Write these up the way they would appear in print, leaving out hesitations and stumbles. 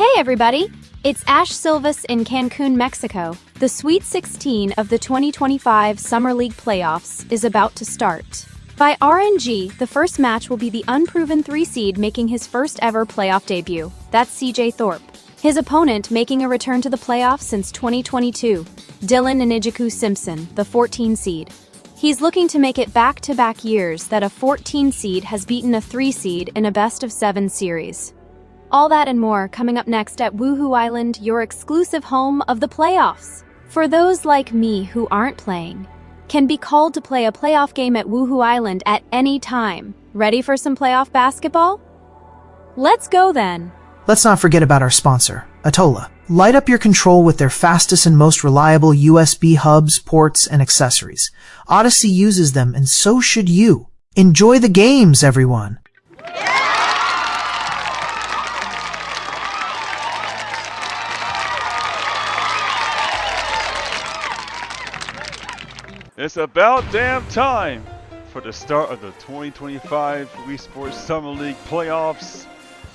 Hey everybody! It's Ash Silvas in Cancun, Mexico. The Sweet 16 of the 2025 Summer League playoffs is about to start. By RNG, the first match will be the unproven 3-seed making his first ever playoff debut. That's CJ Thorpe. His opponent making a return to the playoffs since 2022, Dylan Ninigiku Simpson, the 14-seed. He's looking to make it back-to-back years that a 14-seed has beaten a 3-seed in a best-of-7 series. All that and more coming up next at Woohoo Island, your exclusive home of the playoffs. For those like me who aren't playing, can be called to play a playoff game at Woohoo Island at any time. Ready for some playoff basketball? Let's go then! Let's not forget about our sponsor, Atola. Light up your control with their fastest and most reliable USB hubs, ports, and accessories. Odyssey uses them, and so should you. Enjoy the games, everyone! It's about damn time for the start of the 2025 Wii Sports Summer League playoffs.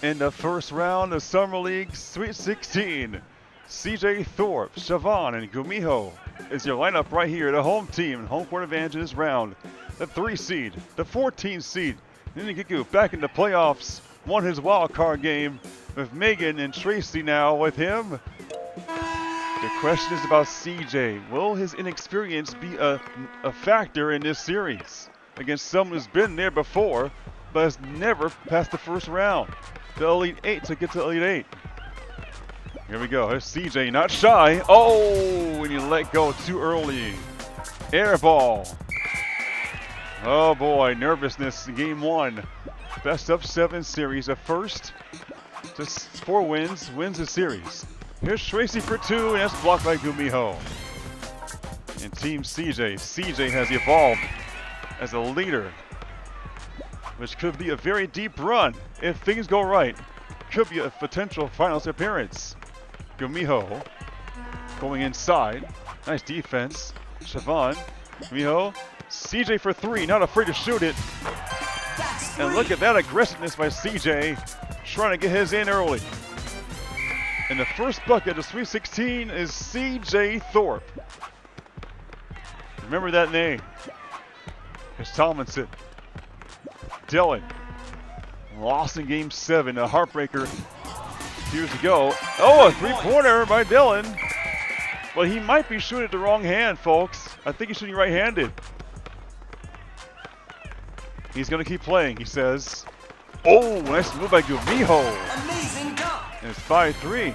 In the first round of Summer League Sweet 16, CJ Thorpe, Siobhan, and Gumiho is your lineup right here. The home team and home court advantage in this round. The 3-seed, the 14-seed, Ninigiku back in the playoffs, won his wild card game with Megan and Tracy now with him. The question is about CJ. Will his inexperience be a factor in this series against someone who's been there before but has never passed the first round? The Elite 8 to get to Elite 8. Here we go. Here's CJ, not shy. Oh, and you let go too early. Air ball. Oh boy, nervousness in game 1. Best of 7 series. A first to 4 wins the series. Here's Tracy for 2, and that's blocked by Gumiho. And Team CJ. CJ has evolved as a leader, which could be a very deep run if things go right. Could be a potential finals appearance. Gumiho going inside. Nice defense. Siobhan. Gumiho. CJ for 3, not afraid to shoot it. And look at that aggressiveness by CJ, trying to get his in early. And the first bucket of Sweet 16 is CJ Thorpe. Remember that name. Here's Tomlinson. Dylan. Lost in game 7. A heartbreaker years ago. Oh, a 3-pointer by Dylan. Well, he might be shooting it the wrong hand, folks. I think he's shooting right-handed. He's going to keep playing, he says. Oh, nice move by Gumiho. Amazing dunk. And it's 5-3.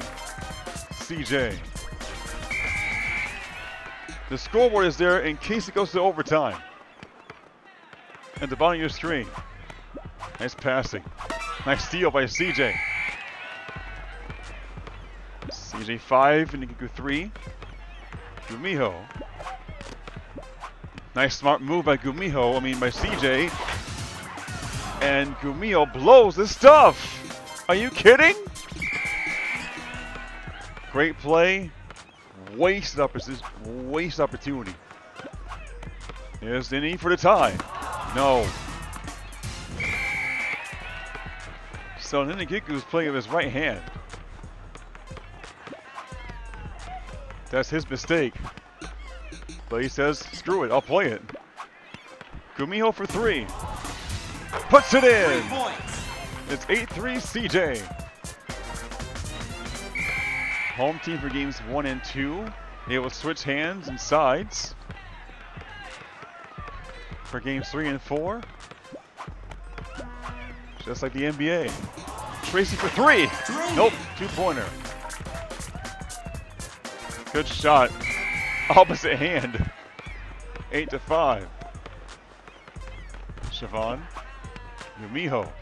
CJ. The scoreboard is there in case it goes to overtime. At the bottom of your screen. Nice passing. Nice steal by CJ. CJ 5 and Ninigiku 3. Gumiho. Nice smart move by Gumiho. By CJ. And Gumiho blows the stuff. Are you kidding? Great play. Waste opportunity. Here's Nini for the tie. No. So Ninigiku is playing with his right hand. That's his mistake. But he says, screw it, I'll play it. Gumiho for 3. Puts it in. 3 points. It's 8-3 CJ. Home team for games 1 and 2. They will switch hands and sides. For games 3 and 4. Just like the NBA. Tracy for 3. Nope, 2-pointer. Good shot. Opposite hand. 8-5. Siobhan. Gumiho.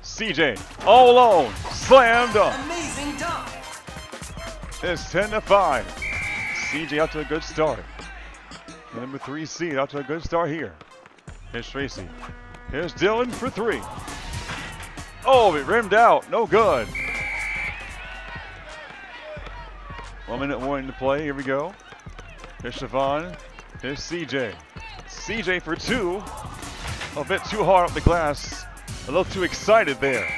CJ. All alone. Slam dunk. Amazing dunk. It's 10-5. CJ out to a good start. The number 3 seed out to a good start here. Here's Tracy. Here's Dylan for 3. Oh, it rimmed out. No good. 1 minute warning to play. Here we go. Here's Siobhan. Here's CJ. CJ for 2. A bit too hard up the glass. A little too excited there.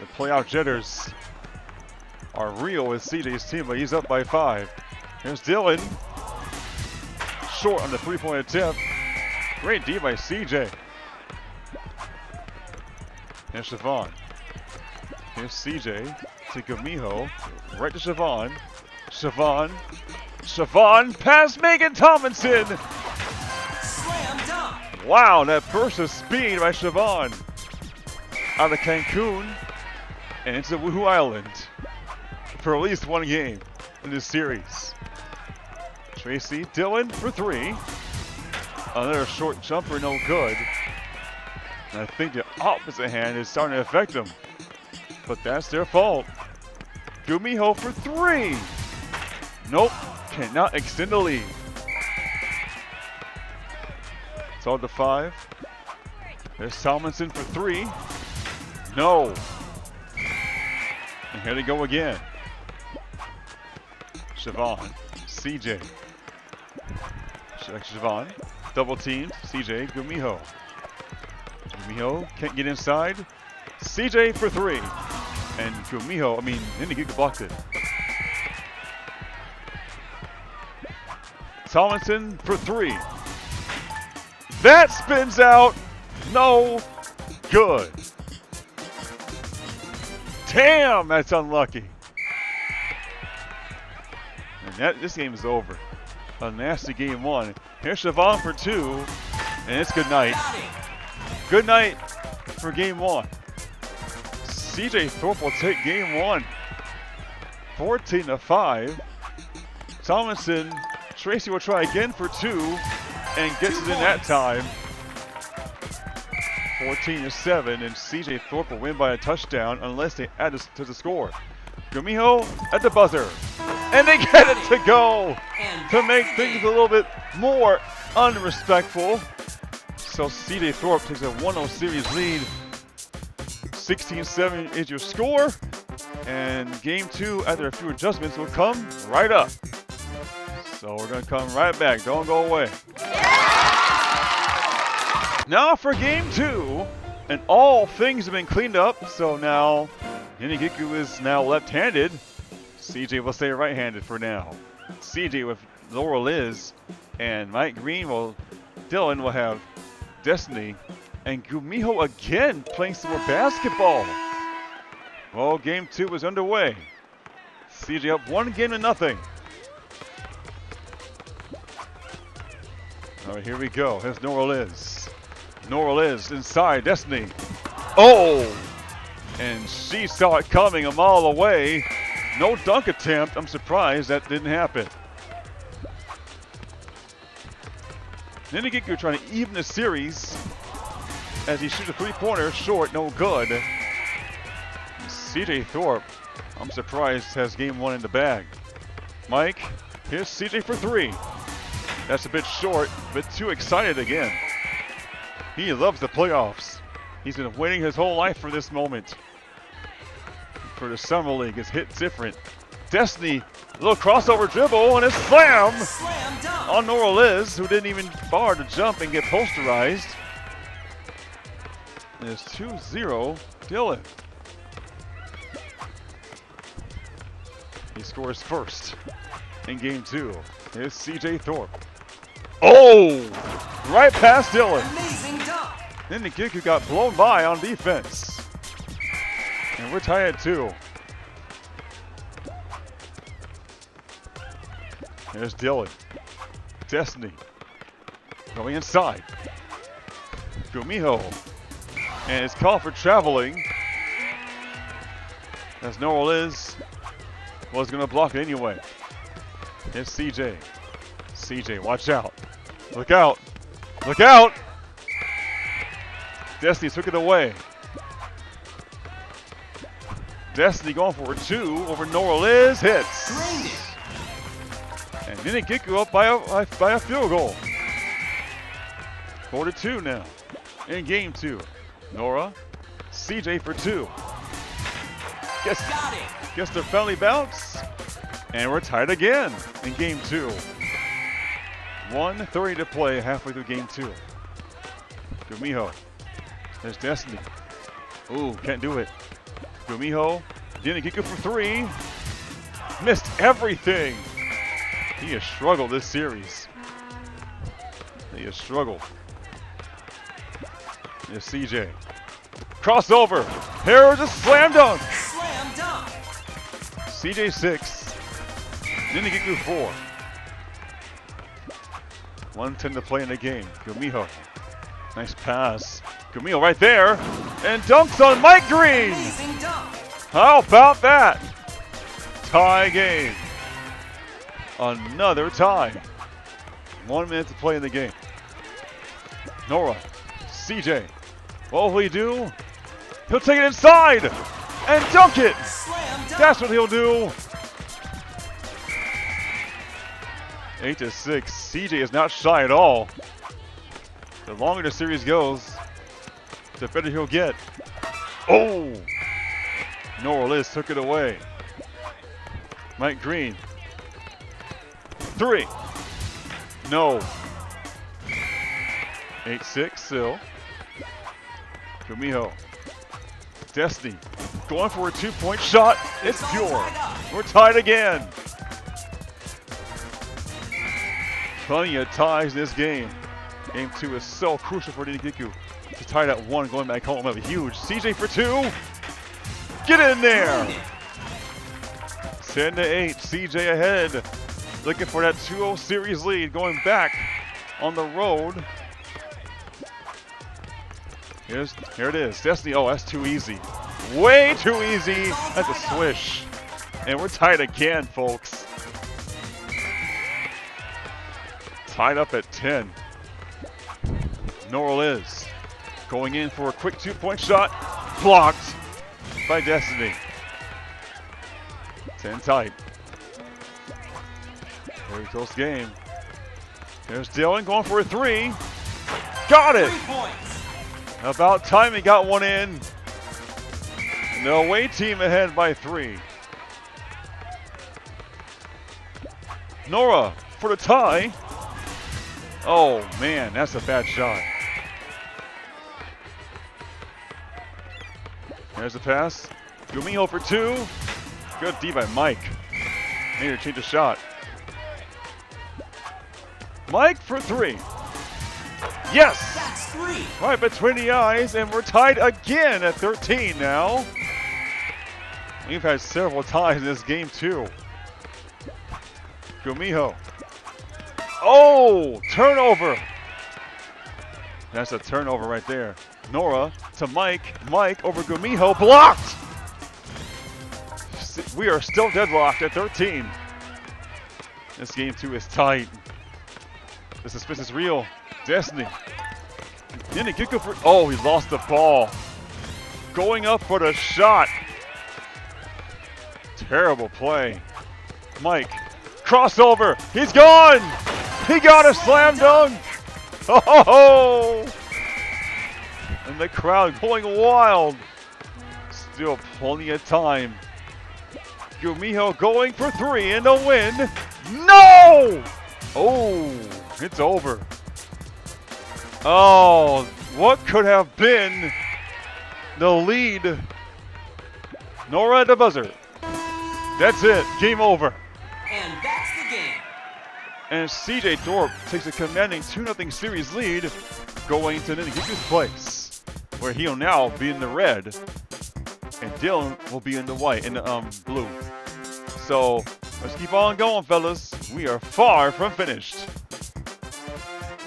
The playoff jitters are real with CJ's team, but he's up by 5. Here's Dylan. Short on the 3-point attempt. Great D by CJ. Here's Siobhan. Here's CJ to Gumiho. Right to Siobhan. Siobhan past Megan Tomlinson. Slam dunk. Wow, that burst of speed by Siobhan. Out of Cancun and into Woohoo Island for at least one game in this series. Tracy, Dylan for 3. Another short jumper, no good. And I think the opposite hand is starting to affect them. But that's their fault. Gumiho for 3. Nope, cannot extend the lead. It's all to 5. There's Tomlinson for 3. No. And here they go again. Siobhan, CJ. Siobhan, double teamed. CJ, Gumiho. Gumiho can't get inside. CJ for 3. And Gumiho, Ninigiku blocked it. Tomlinson for 3. That spins out. No good. Damn, that's unlucky. And this game is over. A nasty game 1. Here's Siobhan for 2. And it's good night. Good night for game 1. CJ Thorpe will take game 1. 14-5. Tomlinson, Tracy will try again for 2 and gets it in that time. 14-7, and CJ Thorpe will win by a touchdown unless they add to the score. Gumiho at the buzzer, and they get it to go to make things a little bit more unrespectful. So CJ Thorpe takes a 1-0 series lead. 16-7 is your score, and game 2, after a few adjustments, will come right up. So we're going to come right back. Don't go away. Now for game 2, and all things have been cleaned up. So now Ninigiku is now left-handed. CJ will stay right-handed for now. CJ with Nora-Liz, and Mike Green Dylan will have Destiny, and Gumiho again playing some more basketball. Well, game 2 is underway. CJ up 1-0. All right, here we go. Here's Nora-Liz. Nora-Liz inside Destiny. Oh! And she saw it coming a mile away. No dunk attempt. I'm surprised that didn't happen. Ninigiku trying to even the series as he shoots a 3-pointer short, no good. CJ Thorpe, I'm surprised, has game 1 in the bag. Mike, here's CJ for 3. That's a bit short, but too excited again. He loves the playoffs. He's been waiting his whole life for this moment. For the Summer League, it's hit different. Destiny, a little crossover dribble, and a slam on Nora-Liz, who didn't even bar to jump and get posterized. And it's 2-0 Dylan. He scores first in game 2. Here's CJ Thorpe. Oh! Right past Dylan. Amazing dunk. Ninigiku got blown by on defense. And we're tied at 2. There's Dylan. Destiny. Going inside. Gumiho. And it's called for traveling. As Nora-Liz was going to block it anyway. Here's CJ. CJ, watch out. Look out. Look out. Destiny took it away. Destiny going for a 2 over Nora-Liz. Hits. And Ninigiku up by a field goal. 4-2 now in game 2. Nora, CJ for 2. Guess they're finally bounce. And we're tied again in game 2. 1:30 to play halfway through game 2. Gumiho. There's Destiny. Ooh, can't do it. Gumiho, Ninigiku for 3. Missed everything. He has struggled this series. He has struggled. Here's CJ. Crossover. Here's a slam dunk. Slam dunk. CJ 6. Ninigiku 4. 1:10 to play in the game. Gumiho. Nice pass. Gumiho right there. And dunks on Mike Green. Amazing dunk. How about that? Tie game. Another tie. 1 minute to play in the game. Nora. CJ. What will he do? He'll take it inside and dunk it. Slam dunk. That's what he'll do. 8-6. CJ is not shy at all. The longer the series goes, the better he'll get. Oh! Nora-Liz took it away. Mike Green. 3. No. 8-6 still. Gumiho. Destiny. Going for a 2-point shot. It's pure. We're tied again. Plenty of ties in this game. Game 2 is so crucial for Ninigiku to tie it at 1 going back home. Have a huge CJ for 2. Get in there. 10-8. CJ ahead. Looking for that 2-0 series lead. Going back on the road. Here it is. Destiny. Oh, that's too easy. Way too easy. That's a swish. And we're tied again, folks. Tied up at 10. Nora-Liz going in for a quick 2-point shot. Blocked by Destiny. 10 tight. Very close game. There's Dylan going for a 3. Got it! 3 points. About time he got one in. The away team ahead by 3. Nora for the tie. Oh man, that's a bad shot. There's the pass. Gumiho for 2. Good D by Mike. Need to change the shot. Mike for 3. Yes! That's 3. Right between the eyes, and we're tied again at 13 now. We've had several ties in this game too. Gumiho. Oh, turnover. That's a turnover right there. Nora to Mike. Mike over Gumiho. Blocked. We are still deadlocked at 13. This game 2 is tight. The suspense is real. Destiny. Ninigiku for... Oh, he lost the ball. Going up for the shot. Terrible play. Mike. Crossover. He's gone. He got a slam dunk. Oh! And the crowd going wild. Still plenty of time. Gumiho going for 3 and a win. No! Oh, it's over. Oh, what could have been the lead? Nora at the buzzer. That's it. Game over. And that's the game. And CJ Thorpe takes a commanding 2-0 series lead, going to Ninigiku's place, where he'll now be in the red, and Dylan will be in the white, in the blue. So let's keep on going, fellas. We are far from finished.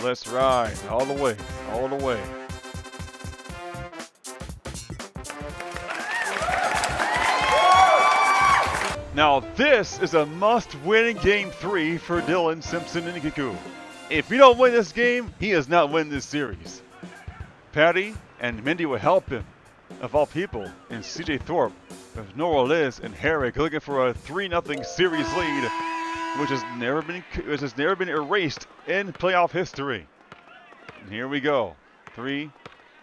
Let's ride all the way, all the way. Now this is a must-win Game 3 for Dylan Simpson Ninigiku. If he don't win this game, he has not won this series. Patty and Mindee will help him, of all people, and CJ Thorpe with Nora-Liz and Herrick looking for a 3-0 series lead, which has never been erased in playoff history. And here we go. 3,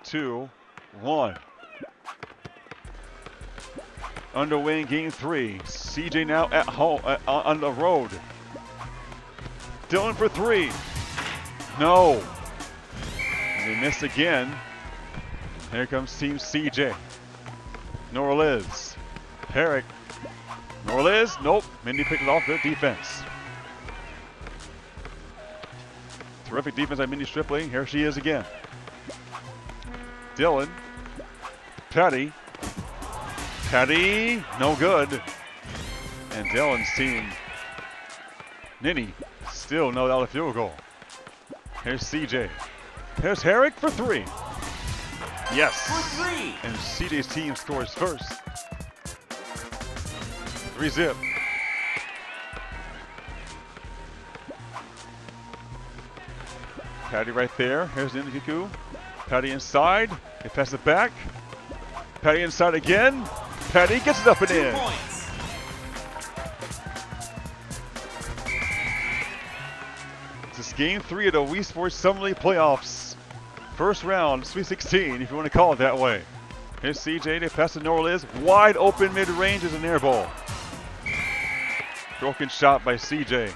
2, 1. Underway in Game 3. CJ now at home, on the road. Dylan for 3. No. And they missed again. Here comes Team CJ. Nora-Liz. Herrick. Nora-Liz. Nope. Mindee picked it off. Good defense. Terrific defense by Mindee Stripling. Here she is again. Dylan. Patty. Patty. No good. And Dylan's team. Nini. Still no out of field goal. Here's CJ. Here's Herrick for 3. Yes. For 3. And CJ's team scores first. 3-zip. Patty right there. Here's Ninigiku. Patty inside. They pass it back. Patty inside again. Patty gets it up and 2 in. points. This is game 3 of the Wii Sports Summer League playoffs. First round, Sweet 16, if you want to call it that way. Here's CJ, they pass to Nora-Liz. Wide open mid-range is an air ball. Broken shot by CJ,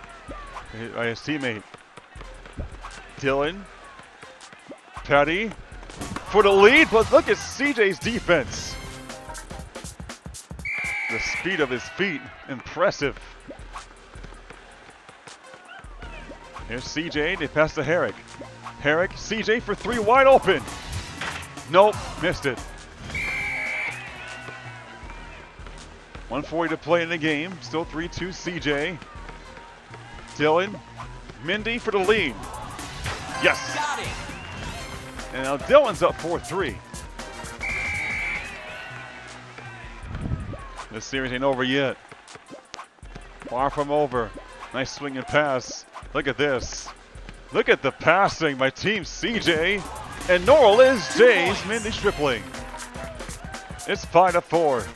by his teammate. Dylan. Patty. For the lead, but look at CJ's defense. The speed of his feet, impressive. Here's CJ, they pass to Herrick. Herrick, CJ for 3, wide open. Nope, missed it. 1:40 to play in the game, still 3-2 CJ. Dylan, Mindee for the lead. Yes. Got it. And now Dylan's up 4-3. This series ain't over yet. Far from over. Nice swing and pass. Look at this. Look at the passing by Team CJ and Nora-Liz J's Mindee Stripling. It's 5-4.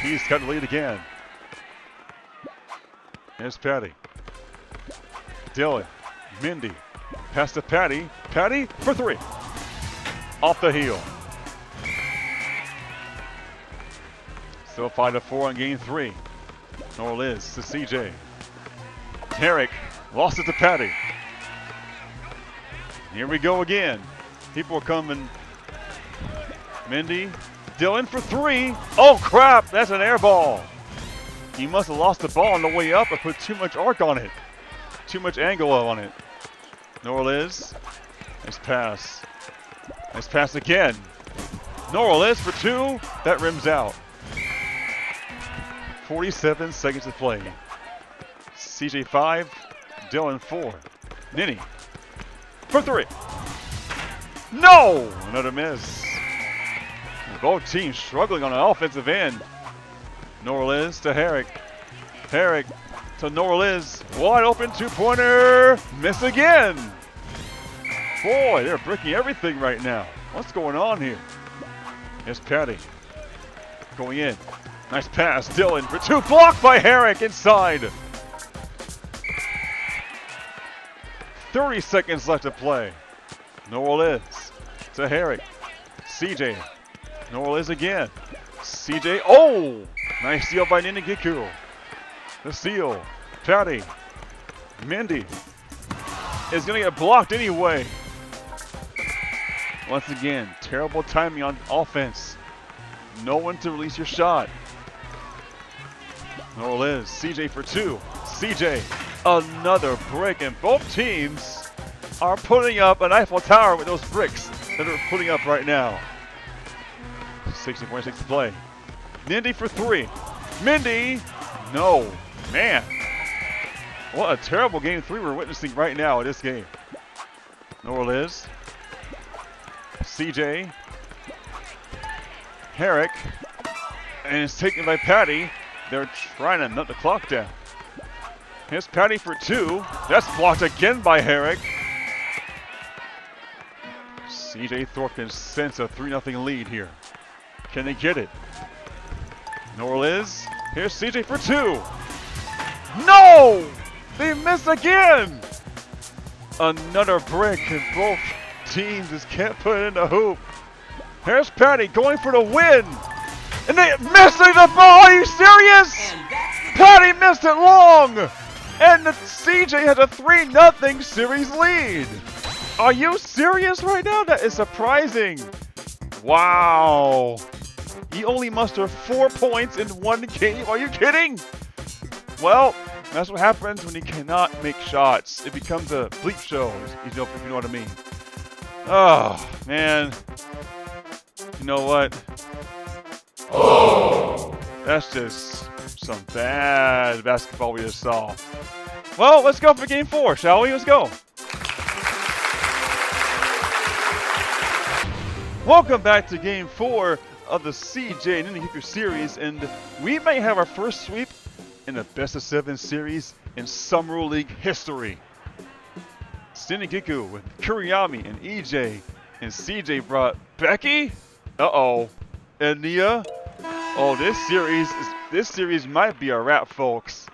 He's got the lead again. Here's Patty. Dylan. Mindee. Pass to Patty. Patty for 3. Off the heel. Still 5-4 in game 3. Nora-Liz to CJ. Herrick lost it to Patty. Here we go again. People are coming. Mindee. Dylan for 3. Oh crap, that's an air ball. He must have lost the ball on the way up and put too much arc on it. Too much angle on it. Nora-Liz. Nice pass. Nice pass again. Nora-Liz for 2. That rims out. 47 seconds to play. CJ 5. Dylan 4. Nini for 3. No! Another miss. Both teams struggling on the offensive end. Nora-Liz to Herrick. Herrick to Nora-Liz. Wide open 2-pointer. Miss again. Boy, they're breaking everything right now. What's going on here? Here's Patty. Going in. Nice pass. Dylan for 2. Blocked by Herrick inside. 30 seconds left to play. Nora-Liz to Herrick. CJ. Nora-Liz again. CJ. Oh! Nice steal by Ninigiku. The steal. Patty. Mindee is going to get blocked anyway. Once again, terrible timing on offense. No one to release your shot. Nora-Liz. CJ for 2. CJ. Another brick, and both teams are putting up an Eiffel Tower with those bricks that are putting up right now. 60.6 to play. Mindee for 3. Mindee, no. Man, what a terrible game 3 we're witnessing right now in this game. Nora-Liz. CJ. Herrick. And it's taken by Patty. They're trying to nut the clock down. Here's Patty for 2. That's blocked again by Herrick. CJ Thorpe can sense a 3-0 lead here. Can they get it? Nora-Liz. Here's CJ for 2. No! They missed again! Another brick, and both teams just can't put it in the hoop. Here's Patty going for the win. And they missing the ball. Are you serious? Patty missed it long. And the CJ has a 3-0 series lead. Are you serious right now? That is surprising. Wow. You only muster 4 points in 1 game. Are you kidding? Well, that's what happens when you cannot make shots. It becomes a bleep show, if you know what I mean. Oh, man. You know what? That's just some bad basketball we just saw. Well, let's go for game 4, shall we? Let's go. Welcome back to game 4 of the CJ Ninigiku series, and we may have our first sweep in the best of 7 series in Summer League history. It's Ninigiku with Kuriyami and EJ, and CJ brought Becky. Uh-oh. And Nia. Oh, this series might be a wrap, folks.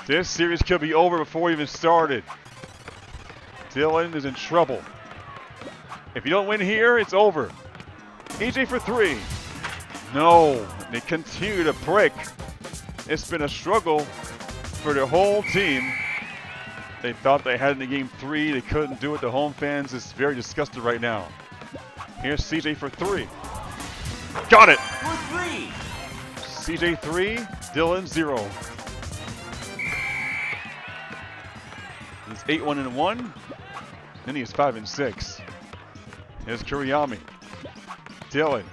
This series could be over before it even started. Dylan is in trouble. If you don't win here, it's over. EJ for 3. No, they continue to break. It's been a struggle for the whole team. They thought they had it in game 3. They couldn't do it. The home fans is very disgusted right now. Here's CJ for 3. Got it! For 3. CJ 3, Dylan 0. He's 8-1-1. Then he's 5-6. Here's Kuriyami. Dylan,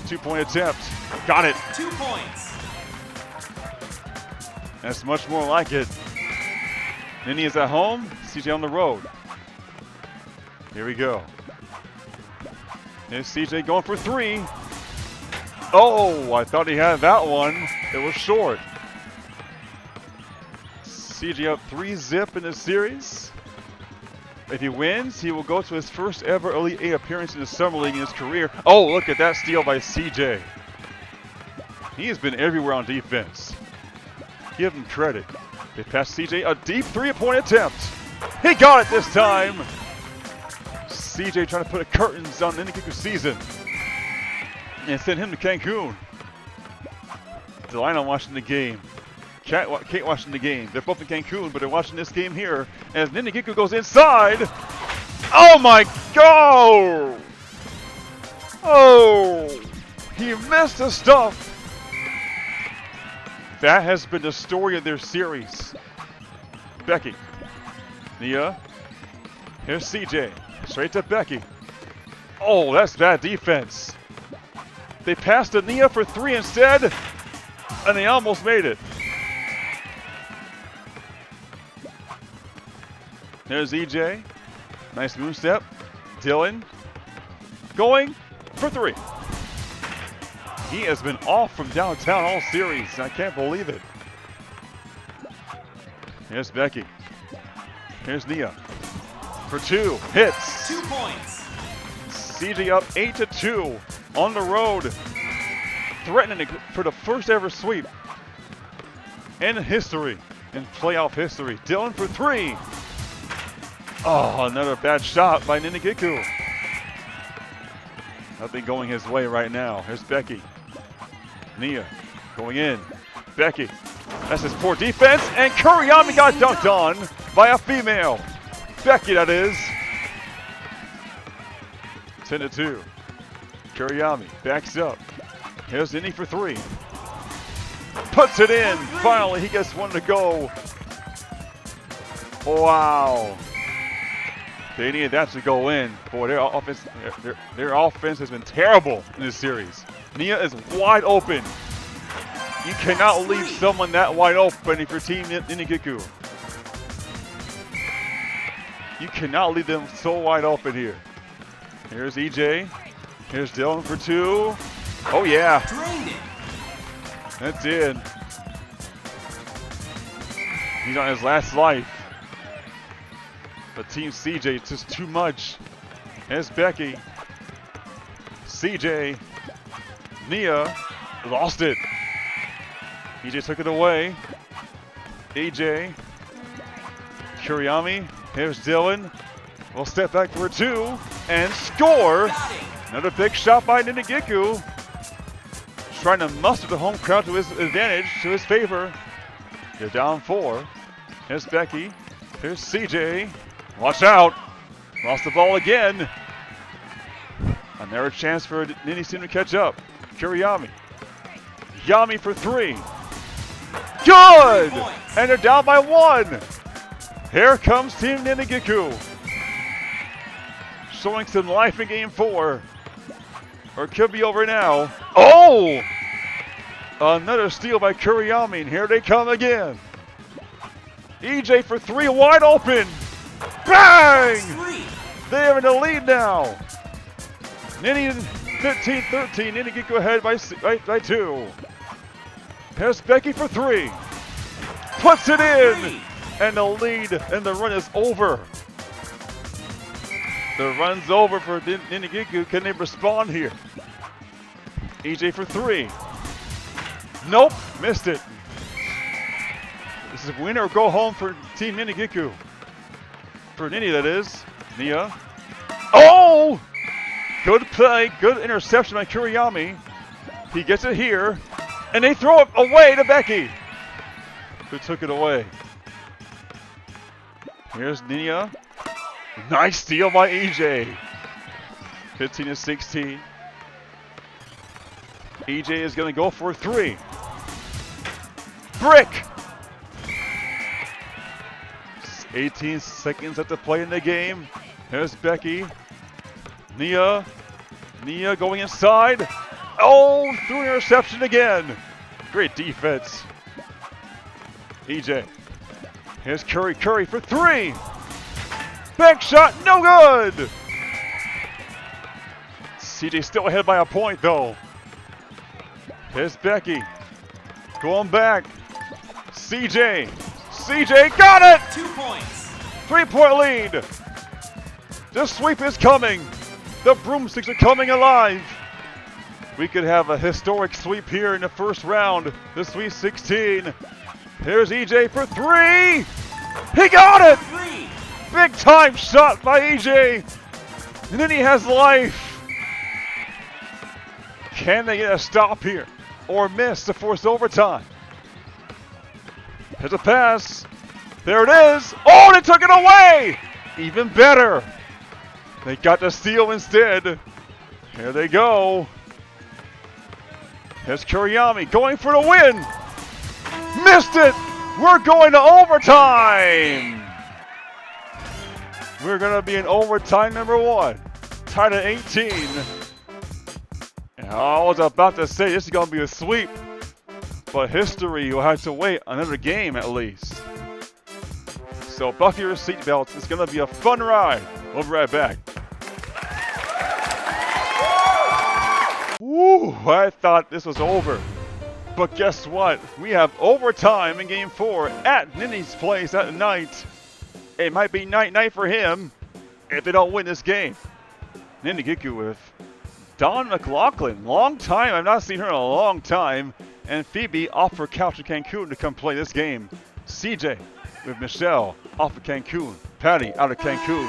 2-point attempt. Got it. 2 points. That's much more like it. Nini is at home. CJ on the road. Here we go. There's CJ going for 3. Oh, I thought he had that one. It was short. CJ up 3-0 in the series. If he wins, he will go to his first ever Elite 8 appearance in the Summer League in his career. Oh, look at that steal by CJ. He has been everywhere on defense. Give him credit. They pass CJ a deep 3-point attempt. He got it this time. CJ trying to put a curtains on Ninigiku season and send him to Cancun. Delina watching the game. Kate watching the game. They're both in Cancun, but they're watching this game here as Ninigiku goes inside. Oh my God! Oh, he missed the stuff. That has been the story of their series. Becky. Nia. Here's CJ. Straight to Becky. Oh, that's bad defense. They passed to Nia for 3 instead, and they almost made it. There's EJ. Nice move step. Dylan going for 3. He has been off from downtown all series. I can't believe it. Here's Becky. Here's Nia. For 2. Hits. 2 points. CJ up 8-2 on the road. Threatening for the first ever sweep in history, in playoff history. Dylan for 3. Oh, another bad shot by Ninigiku. Nothing going his way right now. Here's Becky. Nia going in. Becky. That's his poor defense. And Kuriyami got dunked on by a female. Becky, that is. 10-2. Kuriyami backs up. Here's Nini for 3. Puts it in. Finally, he gets one to go. Wow. They needed that to go in. Boy, their offense has been terrible in this series. Nia is wide open. You cannot leave someone that wide open if your team Ninigiku. You cannot leave them so wide open here. Here's EJ. Here's Dylan for 2. Oh yeah. Drained it. That's it. He's on his last life. But Team CJ is just too much. There's Becky. CJ. Nia lost it. EJ took it away. AJ. Kuriyami. Here's Dylan. We'll step back for 2 and score. Another big shot by Ninigiku. Trying to muster the home crowd to his advantage, to his favor. They're down 4. Here's Becky. Here's CJ. Watch out. Lost the ball again. Another chance for Nini's team to catch up. Kuriyami. Yami for 3. Good! And they're down by 1. Here comes Team Ninigiku. Showing some life in game 4. Or it could be over now. Oh! Another steal by Kuriyami, and here they come again. EJ for 3, wide open. Bang! They are in the lead now. Nini 15-13, Ninigiku ahead by 2. Here's Becky for 3. Puts it in! And the lead and the run is over. The run's over for Ninigiku. Can they respond here? EJ for 3. Nope, missed it. This is win or go home for Team Ninigiku. For Nini, that is. Nia. Oh! Good play, good interception by Kuriyami. He gets it here. And they throw it away to Becky, who took it away. Here's Nia. Nice steal by EJ. 15-16. EJ is going to go for 3. Brick! 18 seconds left to play in the game. Here's Becky. Nia. Nia going inside. Oh, threw an interception again. Great defense. EJ. Here's Curry. Curry for 3. Back shot, no good. CJ still ahead by a point though. Here's Becky. Going back. CJ. CJ got it! 2 points. 3-point lead. The sweep is coming. The broomsticks are coming alive. We could have a historic sweep here in the first round. The Sweet 16. Here's EJ for 3. He got it! 3. Big time shot by EJ. And then he has life. Can they get a stop here? Or miss to force overtime? Here's a pass. There it is. Oh, they took it away. Even better. They got the steal instead. Here they go. Here's Kuriyami going for the win. Missed it. We're going to overtime. We're going to be in overtime number 1. Tied at 18. And I was about to say this is going to be a sweep. But history will have to wait another game at least. So buckle your seatbelts. It's going to be a fun ride. We'll be right back. Woo! I thought this was over. But guess what? We have overtime in game 4 at Nini's place at night. It might be night-night for him if they don't win this game. Ninigiku with Dawn McLaughlin. Long time. I've not seen her in a long time. And Phoebe off her couch in Cancun to come play this game. CJ with Michelle off of Cancun. Patty out of Cancun.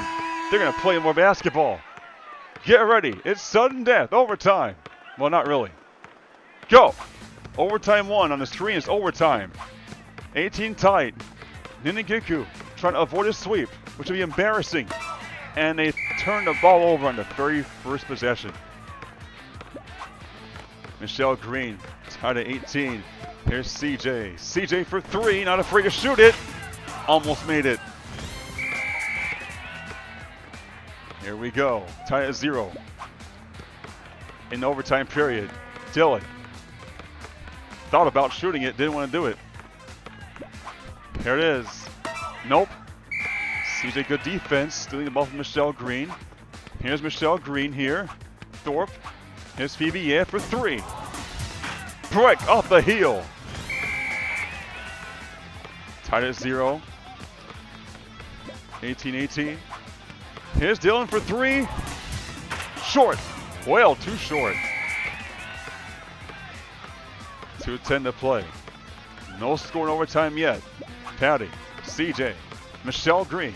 They're going to play more basketball. Get ready. It's sudden death. Overtime. Well, not really. Go. Overtime 1 on the screen is overtime. 18 tight. Ninigiku trying to avoid a sweep, which would be embarrassing. And they turn the ball over on the very first possession. Michelle Green tied at 18. Here's CJ. CJ for 3, not afraid to shoot it. Almost made it. Here we go. Tied at 0. In the overtime period. Dylan. Thought about shooting it, didn't want to do it. Here it is. Nope. CJ, good defense. Stealing the ball from Michelle Green. Here's Michelle Green here. Thorpe. Here's Phoebe, yeah, for 3. Break off the heel. Tied at 0. 18-18. Here's Dylan for 3. Short. Well, too short. 2:10 to play. No score in overtime yet. Patty, CJ, Michelle Green.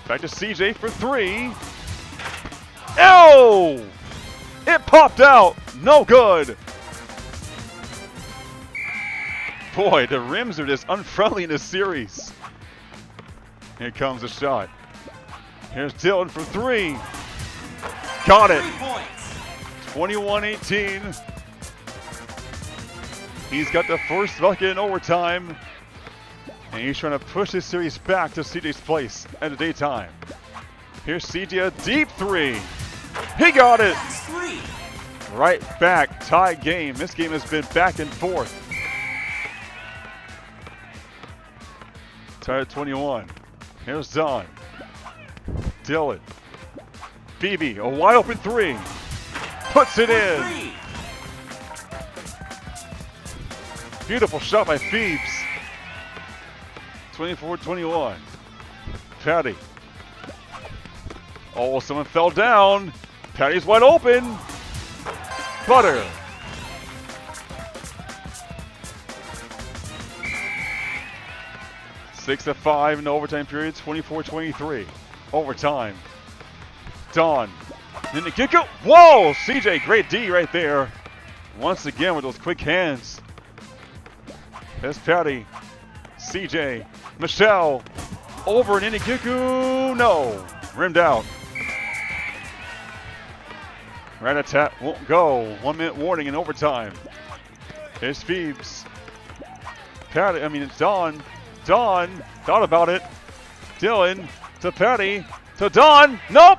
Back to CJ for 3. Oh! It popped out. No good. Boy, the rims are just unfriendly in this series. Here comes a shot. Here's Dylan for 3. Got it. 3 points. 21-18. He's got the first bucket in overtime. And he's trying to push this series back to CJ's place at the daytime. Here's CJ, a deep three. He got it. That's 3. Right back, tie game. This game has been back and forth. Tied at 21. Here's Don. Dylan. Phoebe, a wide open three. Puts it in. 3. Beautiful shot by Phoebes. 24-21. Patty. Oh, someone fell down. Patty's wide open. Butter. Six to 5 in the overtime period. 24-23. Overtime. Dawn. Ninigiku. Whoa! CJ, great D right there. Once again with those quick hands. There's Patty. CJ. Michelle. Over Ninigiku. No. Rimmed out. Rat-a-tat won't go. 1 minute warning in overtime. Here's Phoebes. Patty, it's Dawn. Dawn thought about it. Dylan to Patty to Dawn. Nope.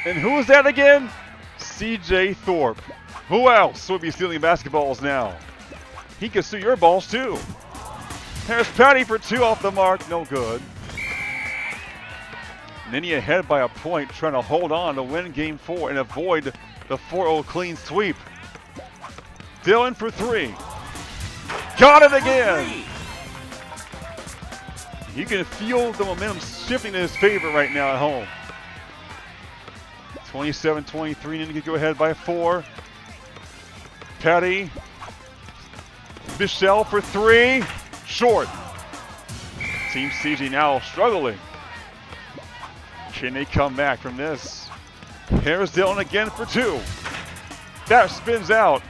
And who's that again? CJ Thorpe. Who else would be stealing basketballs now? He could steal your balls too. There's Patty for 2 off the mark. No good. Nini ahead by a point, trying to hold on to win game 4 and avoid the 4-0 clean sweep. Dylan for 3. Got it again. You can feel the momentum shifting in his favor right now at home. 27-23, Ninigiku ahead by 4. Patty. Michelle for 3. Short. Team CG now struggling. Can they come back from this? Here's Dylan again for 2. That spins out.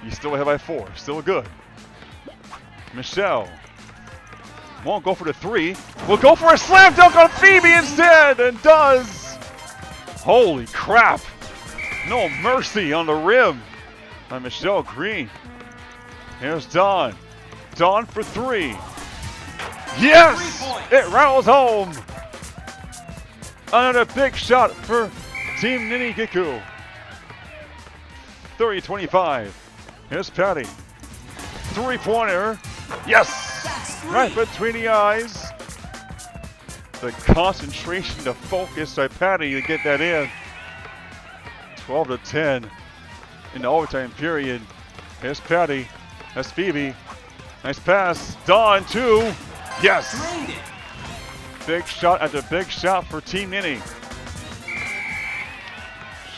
He's still ahead by 4. Still good. Michelle won't go for the 3. Will go for a slam dunk on Phoebe instead, and does. Holy crap. No mercy on the rim by Michelle Green. Here's Dawn. Dawn for 3. Yes! It rattles home. Another big shot for Team Ninigiku. 30-25. Here's Patty. 3-pointer. Yes! Right between the eyes. The concentration, the focus by Patty to get that in. 12-10 in the overtime period. Here's Patty. That's Phoebe. Nice pass. Dawn, 2. Yes! Big shot after big shot for Team Nini.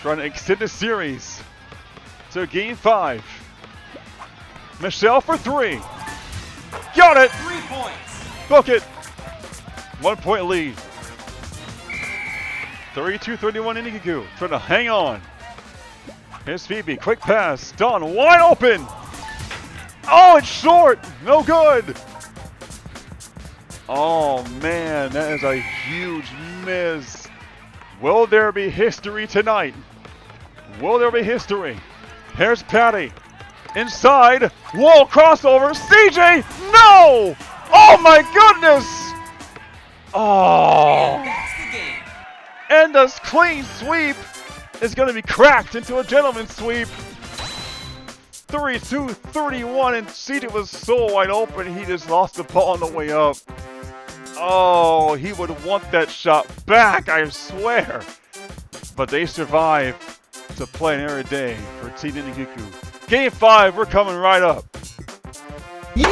Trying to extend the series to game 5. Michelle for 3. Got it! 3 points. Book it. 1 point lead. 32-31 Ninigiku. Trying to hang on. Here's Phoebe. Quick pass. Dawn wide open. Oh, it's short. No good. Oh, man. That is a huge miss. Will there be history tonight? Will there be history? Here's Patty. Inside. Whoa, crossover. CJ. No. Oh, my goodness. Oh. And that's the game. And this clean sweep is going to be cracked into a gentleman's sweep. 32-31, and CJ was so wide open, he just lost the ball on the way up. Oh, he would want that shot back, I swear. But they survive to play another day for Team Ninigiku. Game 5, we're coming right up. Yeah!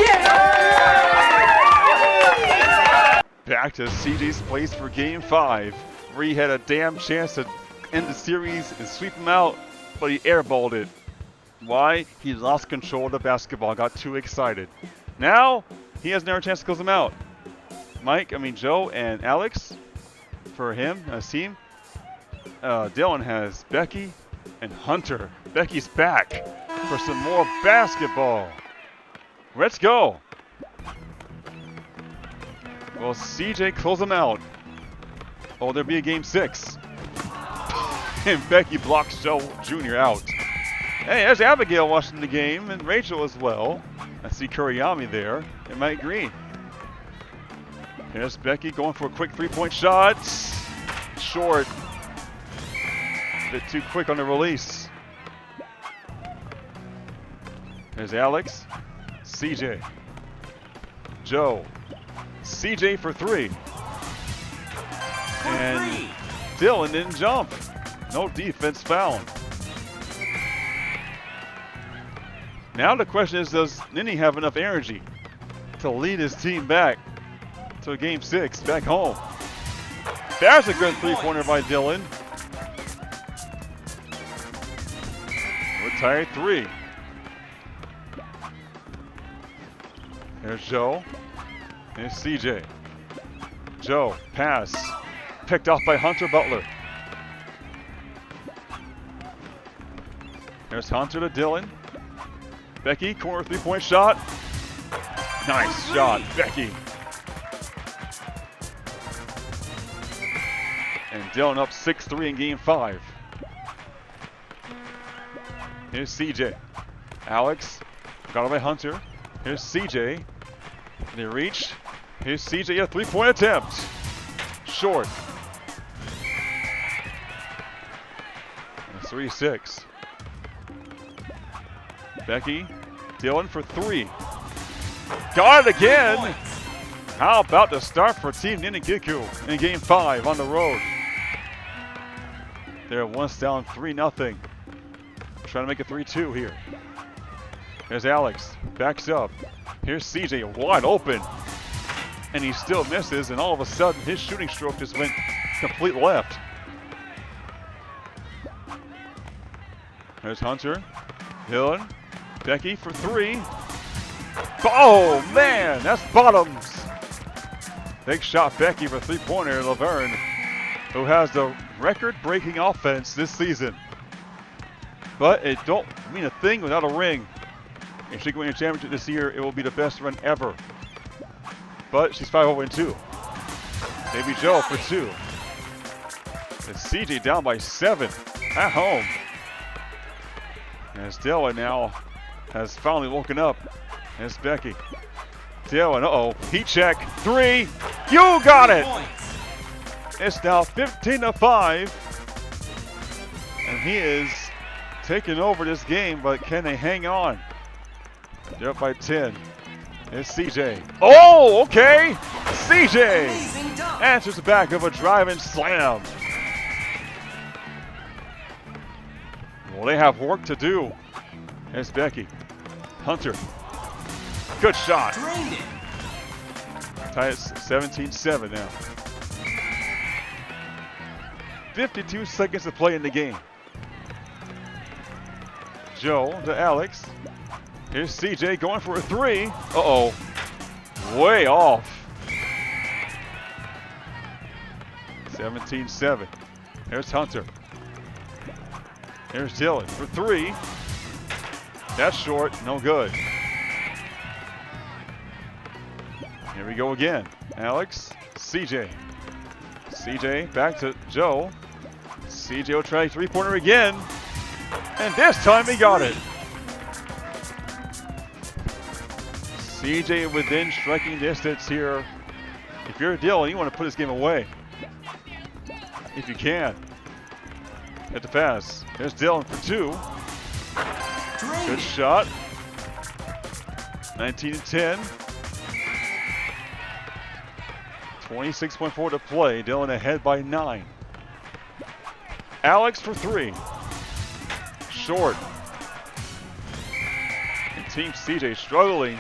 Back to CJ's place for Game 5, where he had a damn chance to end the series and sweep him out, but he airballed it. Why? He lost control of the basketball, got too excited. Now, he has another chance to close him out. Joe and Alex, for him, as team. Dylan has Becky and Hunter. Becky's back for some more basketball. Let's go. Will CJ close him out? Will there be a game 6? And Becky blocks Joe Jr. out. Hey, there's Abigail watching the game, and Rachel as well. I see Kuriyami there, and Mike Green. Here's Becky going for a quick three-point shot. Short. A bit too quick on the release. There's Alex. CJ. Joe. CJ for three. And Dylan didn't jump. No defense found. Now the question is, does Nini have enough energy to lead his team back to game 6, back home? There's a good three-pointer by Dylan. We're tied 3. There's Joe. There's CJ. Joe, pass. Picked off by Hunter Butler. There's Hunter to Dylan. Becky, corner three-point shot. Nice shot, Becky. And Dylan up 6-3 in game 5. Here's CJ. Alex, got it by Hunter. Here's CJ. They reach. Here's CJ, a three-point attempt. Short. 3-6. Becky, Dylan for 3. Got it again! How about the start for Team Ninigiku in game 5 on the road? They're once down 3-0. Trying to make it 3-2 here. There's Alex, backs up. Here's CJ, wide open. And he still misses, and all of a sudden his shooting stroke just went complete left. There's Hunter, Dylan, Becky for 3. Oh man, that's bottoms. Big shot Becky for three-pointer. Laverne, who has the record-breaking offense this season. But it don't mean a thing without a ring. If she can win a championship this year, it will be the best run ever. But she's 5-0-2. Baby Joe for 2. It's CJ down by 7 at home. As Dylan now has finally woken up. There's Becky. Dylan, uh-oh, heat check, 3. You got it! It's now 15-5. And he is taking over this game, but can they hang on? They're up by 10. It's CJ. Oh, okay! CJ answers the back of a driving slam. Well, they have work to do. There's Becky. Hunter. Good shot. Tied at 17-7 now. 52 seconds to play in the game. Joe to Alex. Here's CJ going for a 3. Uh-oh. Way off. 17-7. There's Hunter. Here's Dylan for 3. That's short, no good. Here we go again. Alex, CJ. CJ back to Joe. CJ will try three-pointer again. And this time he got it. CJ within striking distance here. If you're Dylan, you want to put this game away. If you can. Hit the pass. There's Dylan for 2. Good shot. 19-10. 26.4 to play. Dylan ahead by 9. Alex for 3. Short. And Team CJ struggling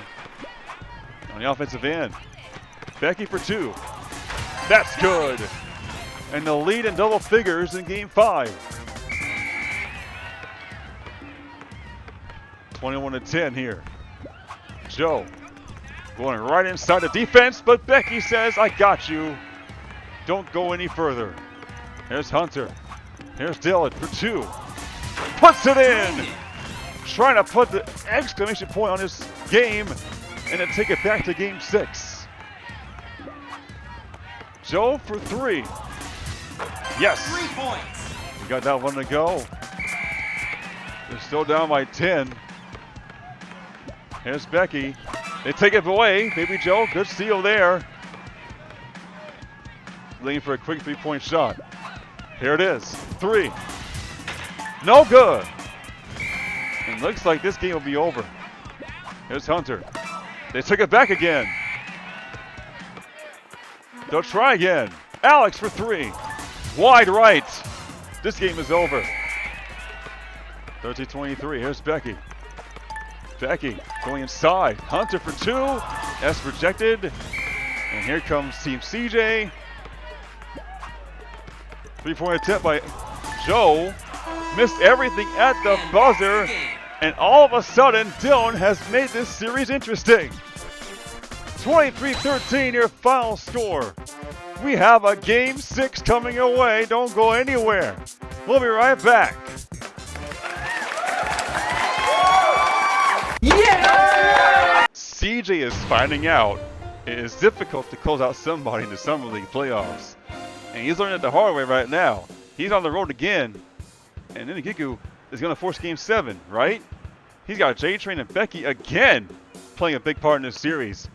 on the offensive end. Becky for 2. That's good. And the lead in double figures in game 5. 21-10 here. Joe going right inside the defense, but Becky says, I got you. Don't go any further. There's Hunter. Here's Dylan for 2. Puts it in. Trying to put the exclamation point on this game and then take it back to game 6. Joe for 3. Yes. 3 points. We got that one to go. They're still down by 10. Here's Becky. They take it away. Baby Joe, good steal there. Looking for a quick three-point shot. Here it is. 3. No good. And looks like this game will be over. Here's Hunter. They took it back again. They'll try again. Alex for 3. Wide right. This game is over. 30-23. Here's Becky. Becky going inside. Hunter for 2. That's rejected. And here comes Team CJ. 3-point attempt by Joe. Missed everything at the buzzer. And all of a sudden, Dylan has made this series interesting. 23-13, your final score. We have a Game 6 coming your way. Don't go anywhere. We'll be right back. Yeah! CJ is finding out it is difficult to close out somebody in the Summer League playoffs. And he's learning it the hard way right now. He's on the road again. And Ninigiku is going to force Game 7, right? He's got JTRAIN and Becky again playing a big part in this series.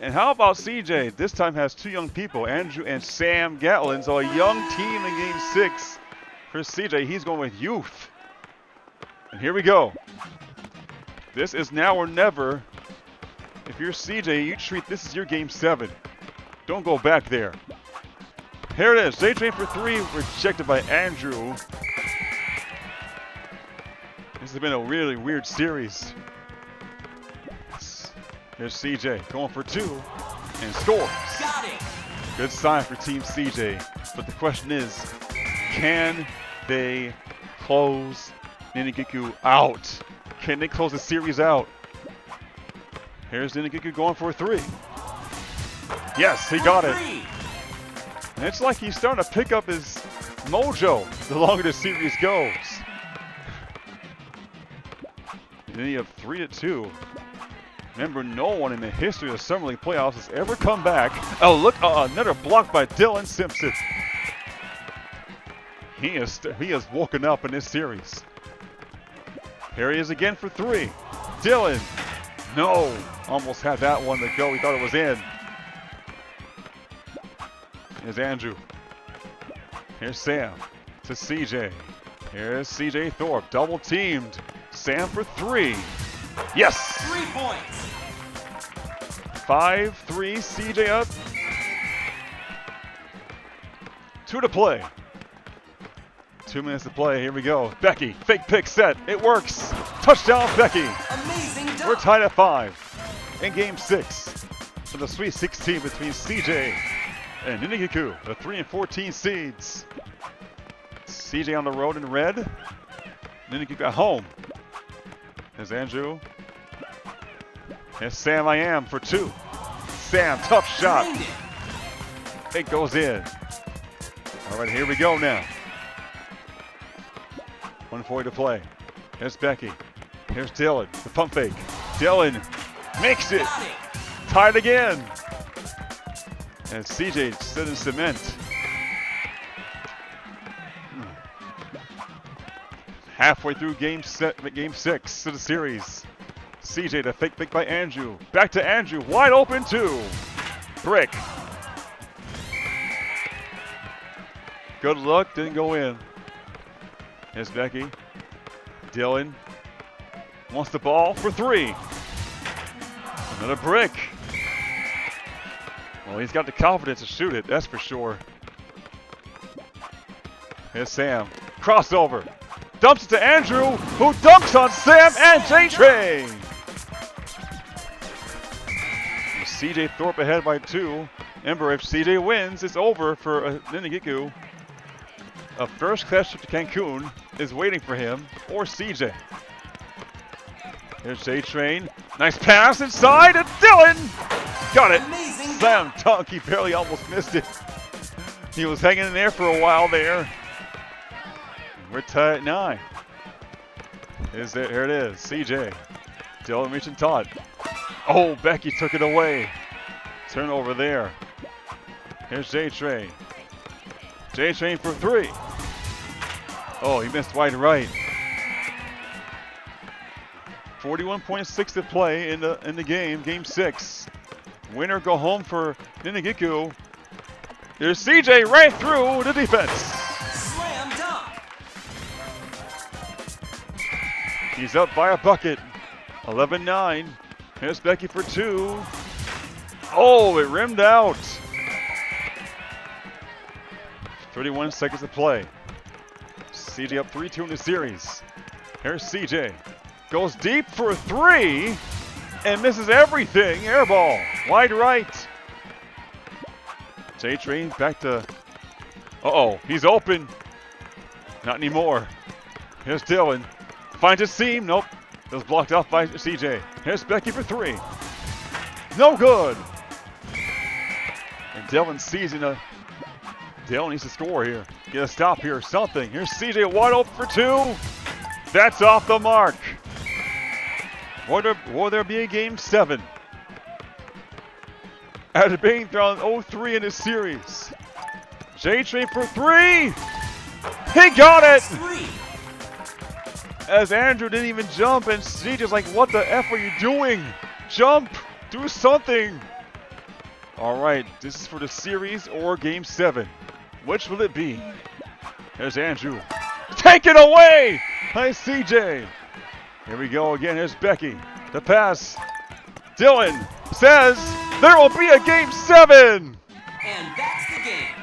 And how about CJ? This time has 2 young people, Andrew and Sam Gatlin. So a young team in Game 6. For CJ, he's going with youth. And here we go. This is now or never. If you're CJ, you treat this as your Game 7. Don't go back there. Here it is. JTRAIN for 3, rejected by Andrew. This has been a really weird series. Here's CJ going for 2 and scores. Got it. Good sign for Team CJ. But the question is, can they close Ninigiku out? Can they close the series out? Here's Ninigiku going for 3. Yes, he got it. And it's like he's starting to pick up his mojo the longer the series goes. And then you have 3-2. Remember, no one in the history of the Summer League playoffs has ever come back. Oh, look, another block by Dylan Simpson. He has woken up in this series. Here he is again for 3. Dylan, no, almost had that one to go. He thought it was in. Here's Andrew. Here's Sam to CJ. Here's CJ Thorpe, double teamed. Sam for 3. Yes! 3 points. 5-3, CJ up. 2 to play. 2 minutes to play. Here we go. Becky, fake pick set. It works. Touchdown, Becky. Amazing dunk. We're tied at 5 in Game 6 for the Sweet 16 between CJ and Ninigiku, the 3 and 14 seeds. CJ on the road in red. Ninigiku at home. There's Andrew. There's Sam I Am for 2. Sam, tough shot. It goes in. All right, here we go now. 1:40 to play. Here's Becky. Here's Dylan, the pump fake. Dylan makes it. Tied again. And CJ stood in cement. Halfway through Game 6 of the series. CJ, the fake pick by Andrew. Back to Andrew, wide open 2. Brick. Good luck, didn't go in. Here's Becky. Dylan wants the ball for 3. Another brick. Well, he's got the confidence to shoot it, that's for sure. Here's Sam. Crossover. Dumps it to Andrew, who dunks on Sam and JTRAIN. CJ Thorpe ahead by 2. Remember, if CJ wins, it's over for Ninigiku. A first-class trip to Cancun is waiting for him, or CJ. Here's JTRAIN. Nice pass inside, and Dylan got it. Slam dunk. He barely almost missed it. He was hanging in there for a while there. We're tied at 9. Here it is. CJ. Dylan reaching Todd. Oh, Becky took it away. Turnover there. Here's JTRAIN. JTRAIN for 3. Oh, he missed wide right. 41.6 to play in the game, game 6. Winner go home for Ninigiku. There's CJ right through the defense. Slam dunk. He's up by a bucket. 11-9. Here's Becky for 2. Oh, it rimmed out. 31 seconds to play. CJ up 3-2 in the series. Here's CJ. Goes deep for 3 and misses everything. Air ball. Wide right. JTRAIN back to... Uh-oh, he's open. Not anymore. Here's Dylan. Finds a seam. Nope. It was blocked off by CJ. Here's Becky for 3. No good. And Dylan seizing a... Dylan needs to score here. Get a stop here. Something. Here's CJ wide open for 2. That's off the mark. Will there be a game 7? After being thrown 0-3 in this series. JTRAIN for 3. He got it. 3. As Andrew didn't even jump, and CJ's like, what the F are you doing? Jump! Do something! Alright, this is for the series or game 7. Which will it be? There's Andrew. Taken away by CJ. Here we go again. Here's Becky. The pass. Dylan says there will be a game 7! And that's the game.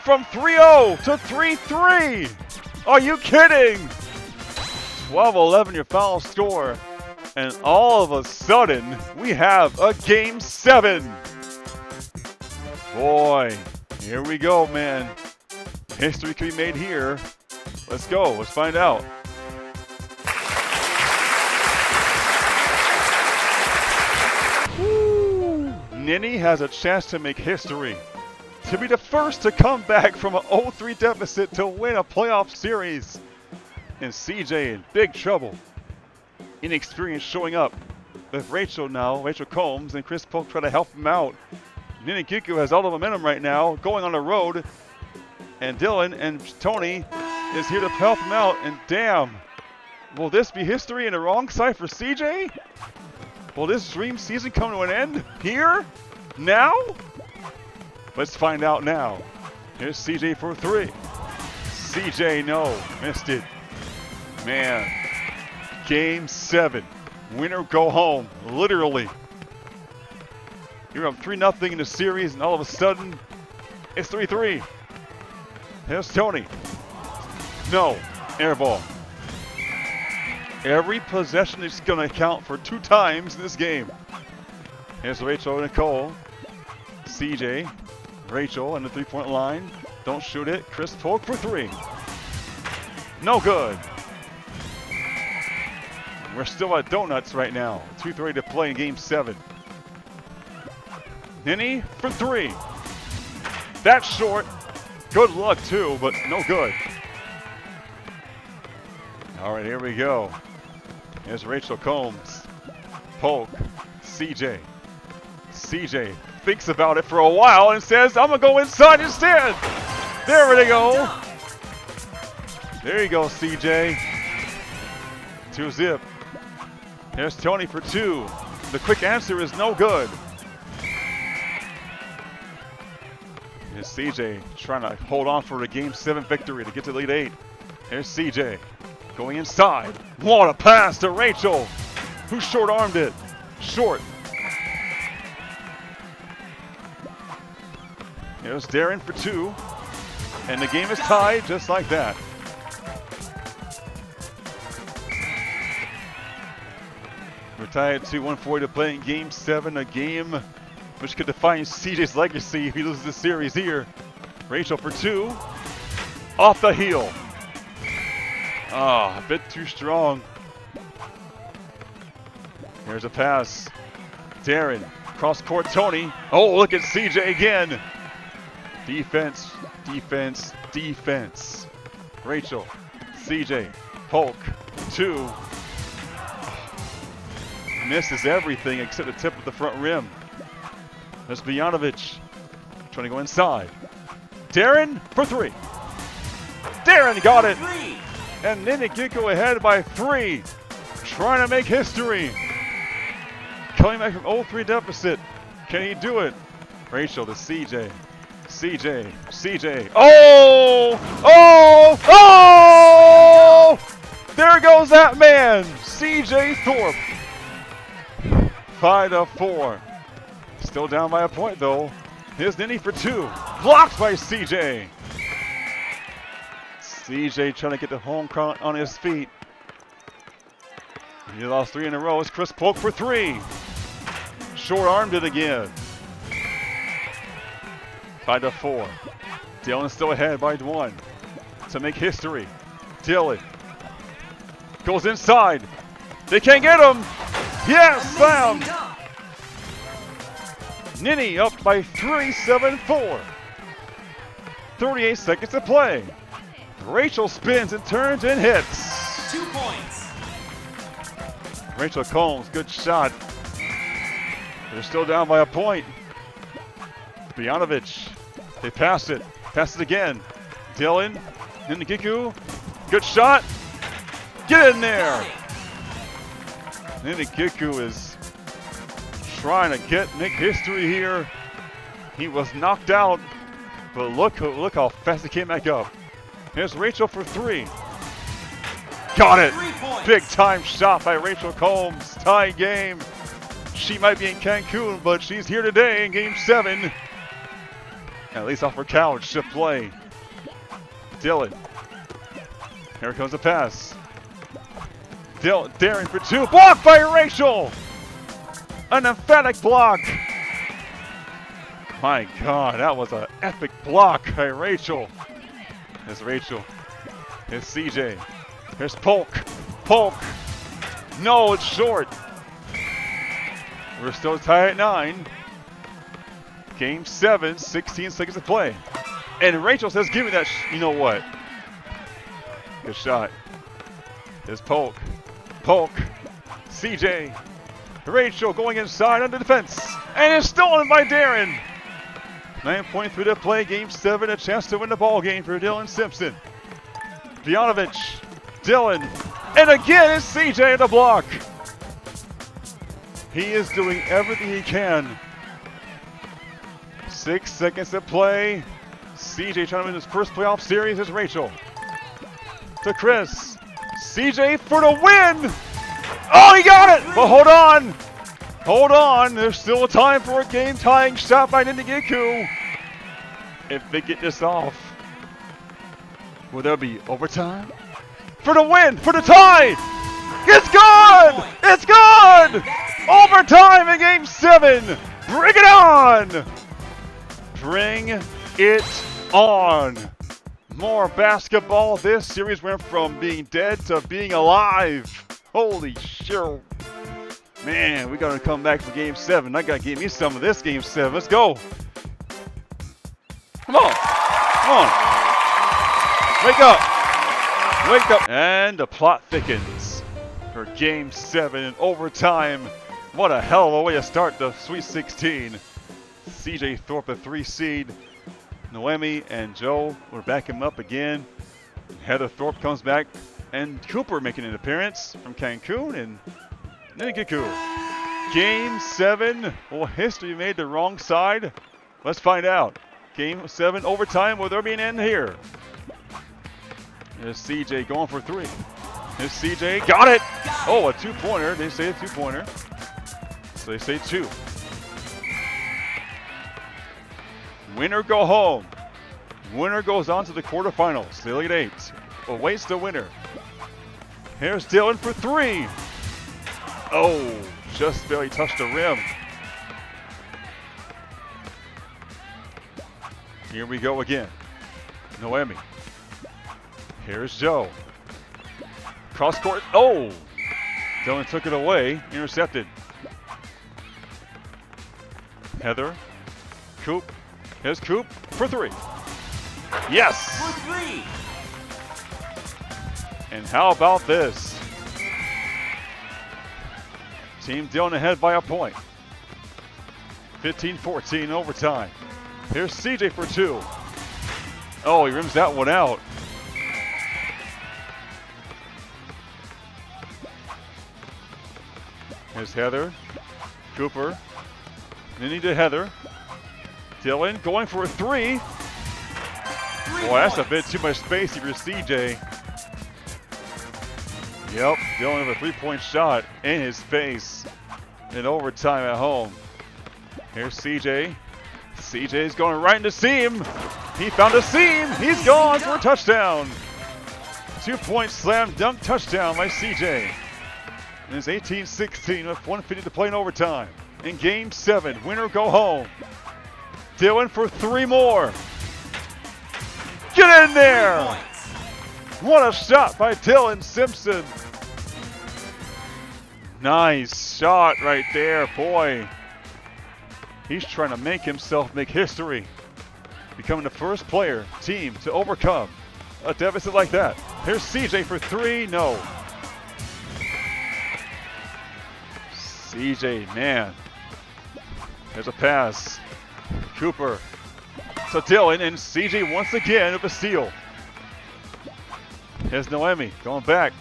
From 3-0 to 3-3. Are you kidding? 12-11 your final score, and all of a sudden we have a game 7. Boy, here we go, man. History can be made here. Let's go. Let's find out. Woo. Nini has a chance to make history, to be the first to come back from an 0-3 deficit to win a playoff series. And CJ in big trouble. Inexperience showing up with Rachel now, Rachel Combs, and Kris Polk try to help him out. Ninigiku has all the momentum right now, going on the road. And Dylan and Tony is here to help him out. And damn, will this be history in the wrong side for CJ? Will this dream season come to an end here? Now? Let's find out now. Here's CJ for 3. CJ, no, missed it. Man, game 7. Winner go home, literally. You're up 3-0 in the series, and all of a sudden, it's 3-3. Here's Tony. No, air ball. Every possession is going to count for 2 times in this game. Here's Rachel and Nicole. CJ, Rachel on the 3-point line. Don't shoot it. Kris Polk for 3. No good. We're still at donuts right now. 2:30 to play in game 7. Nini for 3. That's short. Good luck too, but no good. All right, here we go. Here's Rachel Combs. Polk. CJ. CJ thinks about it for a while and says, I'm going to go inside instead. There we go. There you go, CJ. 2-zip. Here's Tony for 2. The quick answer is no good. Here's CJ trying to hold on for the game 7 victory to get to the lead 8. Here's CJ going inside. What a pass to Rachel, who short-armed it. Short. Here's Darrin for 2. And the game is tied just like that. We're tied at 140 to play in game 7, a game which could define CJ's legacy if he loses the series here. Rachel for 2. Off the heel. Ah, a bit too strong. Here's a pass. Darrin, cross court Tony. Oh, look at CJ again. Defense, defense, defense. Rachel, CJ, Polk, 2. Misses everything except the tip of the front rim. There's Bojanovic trying to go inside. Darrin for 3. Darrin got it. And Ninigiku ahead by 3. trying to make history. Coming back from 0-3 deficit. Can he do it? Rachel to CJ. CJ. Oh! Oh! Oh! There goes that man, CJ Thorpe. 5-4. Still down by a point though. Here's Nini for 2. Blocked by CJ. CJ trying to get the home crowd on his feet. He lost 3 in a row. It's Kris Polk for 3. Short-armed it again. 5-4. Dylan's still ahead by 1 to make history. Dylan goes inside. They can't get him. Yes, Sam. Nini up by 3, 7-4. 38 seconds to play. Rachel spins and turns and hits. 2 points. Rachel Combs, good shot. They're still down by a point. Bojanovic, they pass it again. Dylan, Ninigiku, good shot. Get in there. Ninigiku is trying to make history here. He was knocked out, but look how fast he came back up. Here's Rachel for 3. Got it. 3 points. Big time shot by Rachel Combs. Tie game. She might be in Cancun, but she's here today in game 7. At least off her couch to play. Dylan. Here comes the pass. Darrin for 2. Blocked by Rachel. An emphatic block. My God, that was an epic block by Rachel. Here's Rachel. Here's CJ. Here's Polk. No, it's short. We're still tied at 9. Game 7, 16 seconds to play. And Rachel says, give me that, you know what? Good shot. There's Polk. CJ. Rachel going inside under defense. And it's stolen by Darrin. 9.3 to play, game 7, a chance to win the ball game for Dylan Simpson. Bojanovic, Dylan, and again it's CJ in the block. He is doing everything he can. 6 seconds to play. CJ trying to win his first playoff series is Rachel. To Kris. CJ for the win! Oh, he got it! But hold on. There's still time for a game-tying shot by Ninigiku. If they get this off, will there be overtime? For the win, for the tie! It's good! It's good! Overtime in game 7! Bring it on! Bring it on! More basketball. This series went from being dead to being alive. Holy shit. Man, we gotta come back for game 7. I gotta give me some of this game 7. Let's go. Come on. Wake up. And the plot thickens for game 7 in overtime. What a hell of a way to start the Sweet 16. CJ Thorpe, a 3 seed. Noemi and Joe will back him up again. Heather Thorpe comes back. And Cooper making an appearance from Cancun and Ninigiku. Game 7. Will history made the wrong side? Let's find out. Game 7 overtime. Will there be an end here? There's CJ going for 3. There's CJ. Got it! Oh, a 2-pointer. They say a 2-pointer. So they say 2. Winner go home. Winner goes on to the quarterfinals. The Elite 8 awaits the winner. Here's Dylan for 3. Oh, just barely touched the rim. Here we go again. Noemi. Here's Joe. Cross court. Oh! Dylan took it away. Intercepted. Heather. Coop. Here's Coop for 3. Yes! For 3. And how about this? Team Dylan ahead by a point. 15-14 overtime. Here's CJ for 2. Oh, he rims that one out. Here's Heather. Cooper. Nini to Heather. Dylan going for a 3. Boy, that's a bit too much space for CJ. Yep, Dylan with a 3-point shot in his face in overtime at home. Here's CJ. CJ's going right into seam. He found a seam. He's gone for a touchdown. 2-point slam dunk touchdown by CJ. And it's 18-16 with 1:50 to play in overtime. In game 7, winner go home. Dylan for 3 more. Get in there! What a shot by Dylan Simpson. Nice shot right there, boy. He's trying to make himself make history. Becoming the first player, team to overcome a deficit like that. Here's CJ for 3, no. CJ, man. There's a pass. Cooper to Dylan, and CJ once again with a steal. Here's Noemi going back.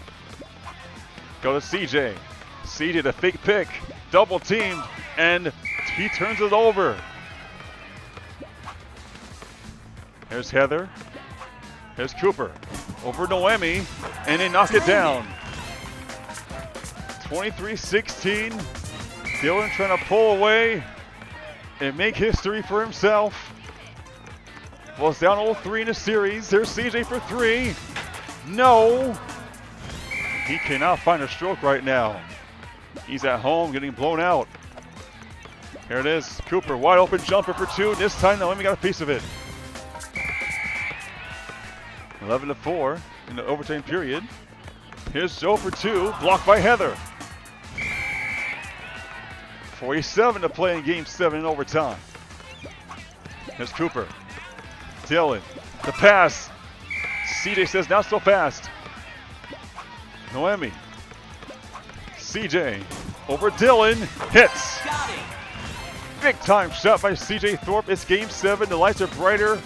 Go to CJ. CJ the fake pick, double teamed, and he turns it over. Here's Heather. Here's Cooper. Over Noemi, and they knock it down. 23-16. Dylan trying to pull away and make history for himself. Well, it's down 0-3 in the series. There's CJ for 3. No. He cannot find a stroke right now. He's at home getting blown out. Here it is. Cooper, wide open jumper for 2. This time, Noemi got a piece of it. 11-4 in the overtime period. Here's Joe for 2. Blocked by Heather. 47 to play in game 7 in overtime. Here's Cooper. Dylan. The pass. CJ says not so fast. Noemi. CJ over Dylan. Hits. Big time shot by CJ Thorpe. It's game 7. The lights are brighter.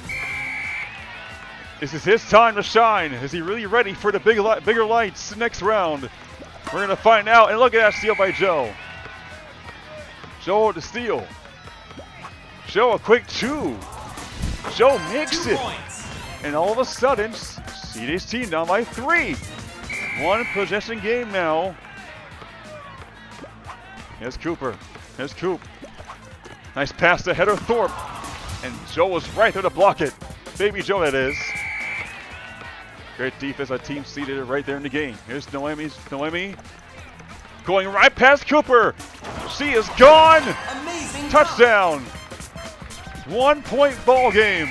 This is his time to shine. Is he really ready for the bigger lights next round? We're going to find out. And look at that steal by Joe. Joe with the steal. Joe a quick 2. Joe makes it. And all of a sudden, CJ's team down by 3. 1 possession game now. Here's Cooper. Here's Coop. Nice pass to Heather Thorpe. And Joe was right there to block it. Baby Joe, that is. Great defense. Our team seated right there in the game. Here's Noemi. Going right past Cooper. She is gone. Amazing Touchdown. 1-point ball game.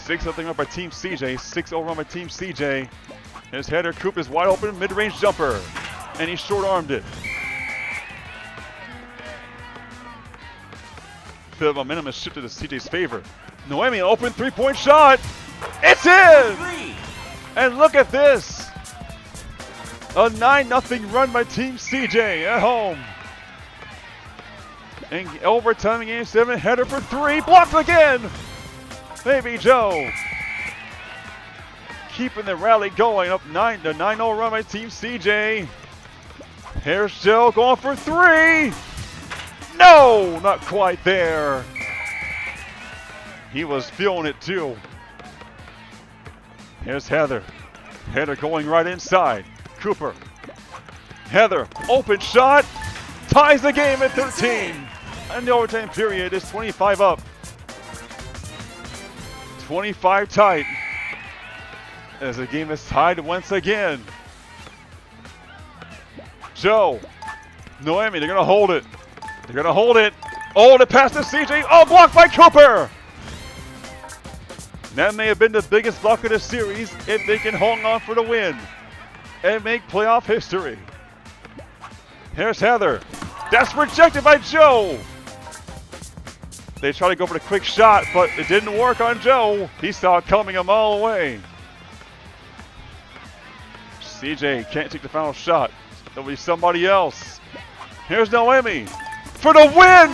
6-0 up by Team CJ. 6-0 by Team CJ. His header. Coop is wide open. Mid-range jumper. And he short-armed it. Bit of momentum has shifted to CJ's favor. Noemi, an open 3-point shot. It's in! 3. And look at this. A 9-0 run by Team CJ at home. In overtime in game 7, header for 3, blocked again. Baby Joe. Keeping the rally going, up 9-0 run by Team CJ. Here's Joe going for 3. No, not quite there. He was feeling it too. Here's Heather. Heather going right inside. Cooper. Heather, open shot. Ties the game at 13. And the overtime period is 25 up. 25 tight. As the game is tied once again. Joe. Noemi, they're going to hold it. They're going to hold it. Oh, the pass to CJ. Oh, blocked by Cooper. That may have been the biggest block of the series if they can hold on for the win and make playoff history. Here's Heather. That's rejected by Joe. They try to go for the quick shot, but it didn't work on Joe. He saw it coming a mile away. CJ can't take the final shot. It'll be somebody else. Here's Noemi for the win.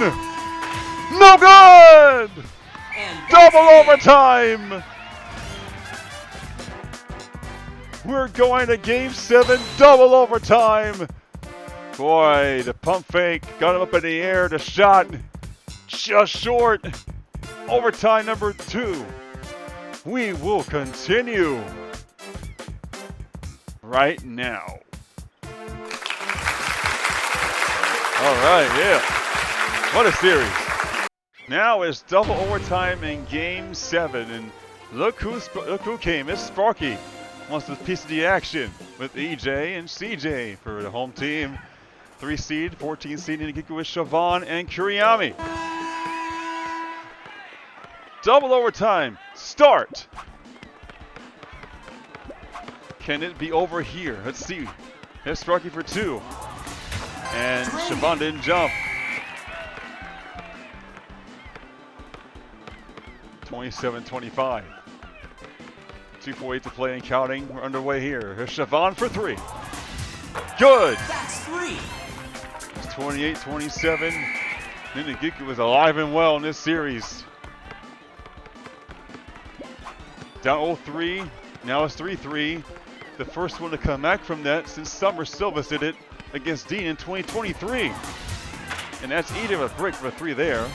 No good. Double overtime. We're going to game 7, double overtime. Boy, the pump fake got him up in the air. The shot just short. Overtime number 2. We will continue right now. All right, yeah. What a series. Now it's double overtime in Game 7, and look who came. It's Sparky. Wants a piece of the action with EJ and CJ for the home team. 3 seed, 14 seed Ninigiku with Siobhan and Kuriyami. Double overtime. Start. Can it be over here? Let's see. Here's Sparky for 2. And Siobhan didn't jump. 27-25. 2:48 to play and counting. We're underway here. Here's Siobhan for 3. Good. That's 3. It's 28-27. Ninigiku is alive and well in this series. Down 0-3. Now it's 3-3. The first one to come back from that since Summer Silvas did it against Dean in 2023. And that's eating a break for 3 there.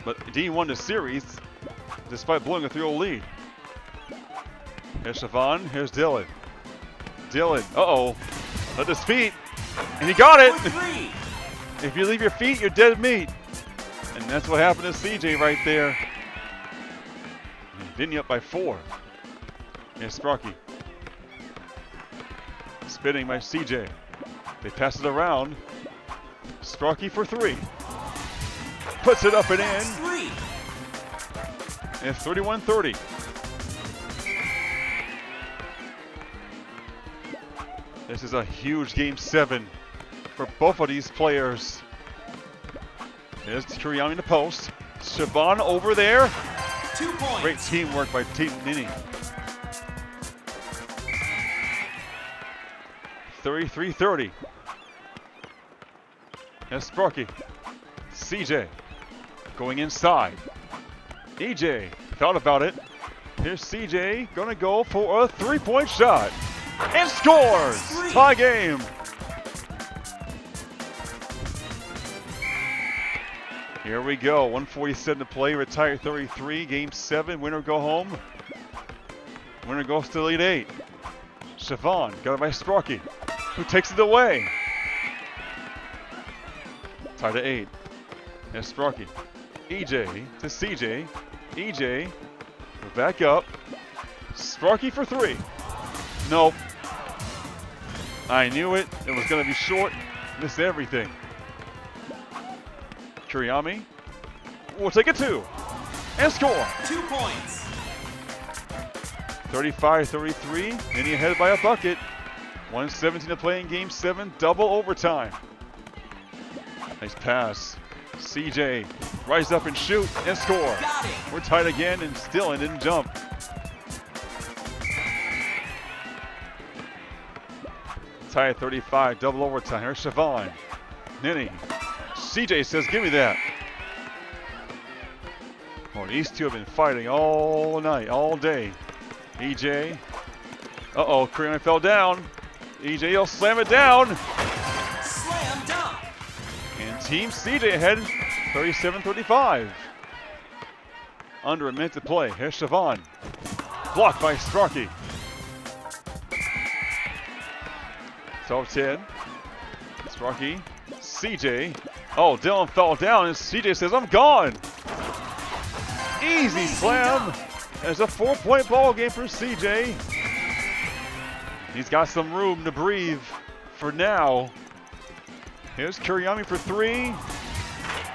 But Dean won the series despite blowing a 3-0 lead. Here's Siobhan. Here's Dylan. Dylan. Uh-oh. Let his feet. And he got it. If you leave your feet, you're dead meat. And that's what happened to CJ right there. Didn't up by 4. Here's Sparky. Spinning by CJ. They pass it around. Sparky for 3. Puts it up and in. And it's 31-30. This is a huge Game 7 for both of these players. There's Kuriyami in the post. Siobhan over there. 2 points. Great teamwork by Team Nini. 33-30. That's Sparky. CJ going inside. EJ thought about it. Here's CJ gonna go for a 3-point shot. And scores! Tie game. Here we go. 1:47 to play. Retired 33. Game 7. Winner go home. Winner goes to Elite 8. Siobhan got it by Sparky, who takes it away. Tied to 8. There's Sparky. EJ to CJ. EJ. We're back up. Sparky for 3. Nope. I knew it. It was going to be short. Missed everything. Kuriyami will take a 2 and score. 2 points. 35-33. Nini ahead by a bucket. 1:17 to play in Game 7. Double overtime. Nice pass. CJ rise up and shoot and score. We're tied again and still didn't jump. Tie at 35. Double overtime. Here's Siobhan. Nini. CJ says, give me that. Well, these two have been fighting all night, all day. EJ. Uh-oh, Kuriyami fell down. EJ will slam it down. Slam dunk. And Team CJ ahead, 37-35. Under a minute to play. Here's Siobhan. Blocked by Sparky. 12-10. Sparky. CJ. Oh, Dylan fell down and CJ says, I'm gone. Easy slam. There's a 4-point ball game for CJ. He's got some room to breathe for now. Here's Kuriyami for 3.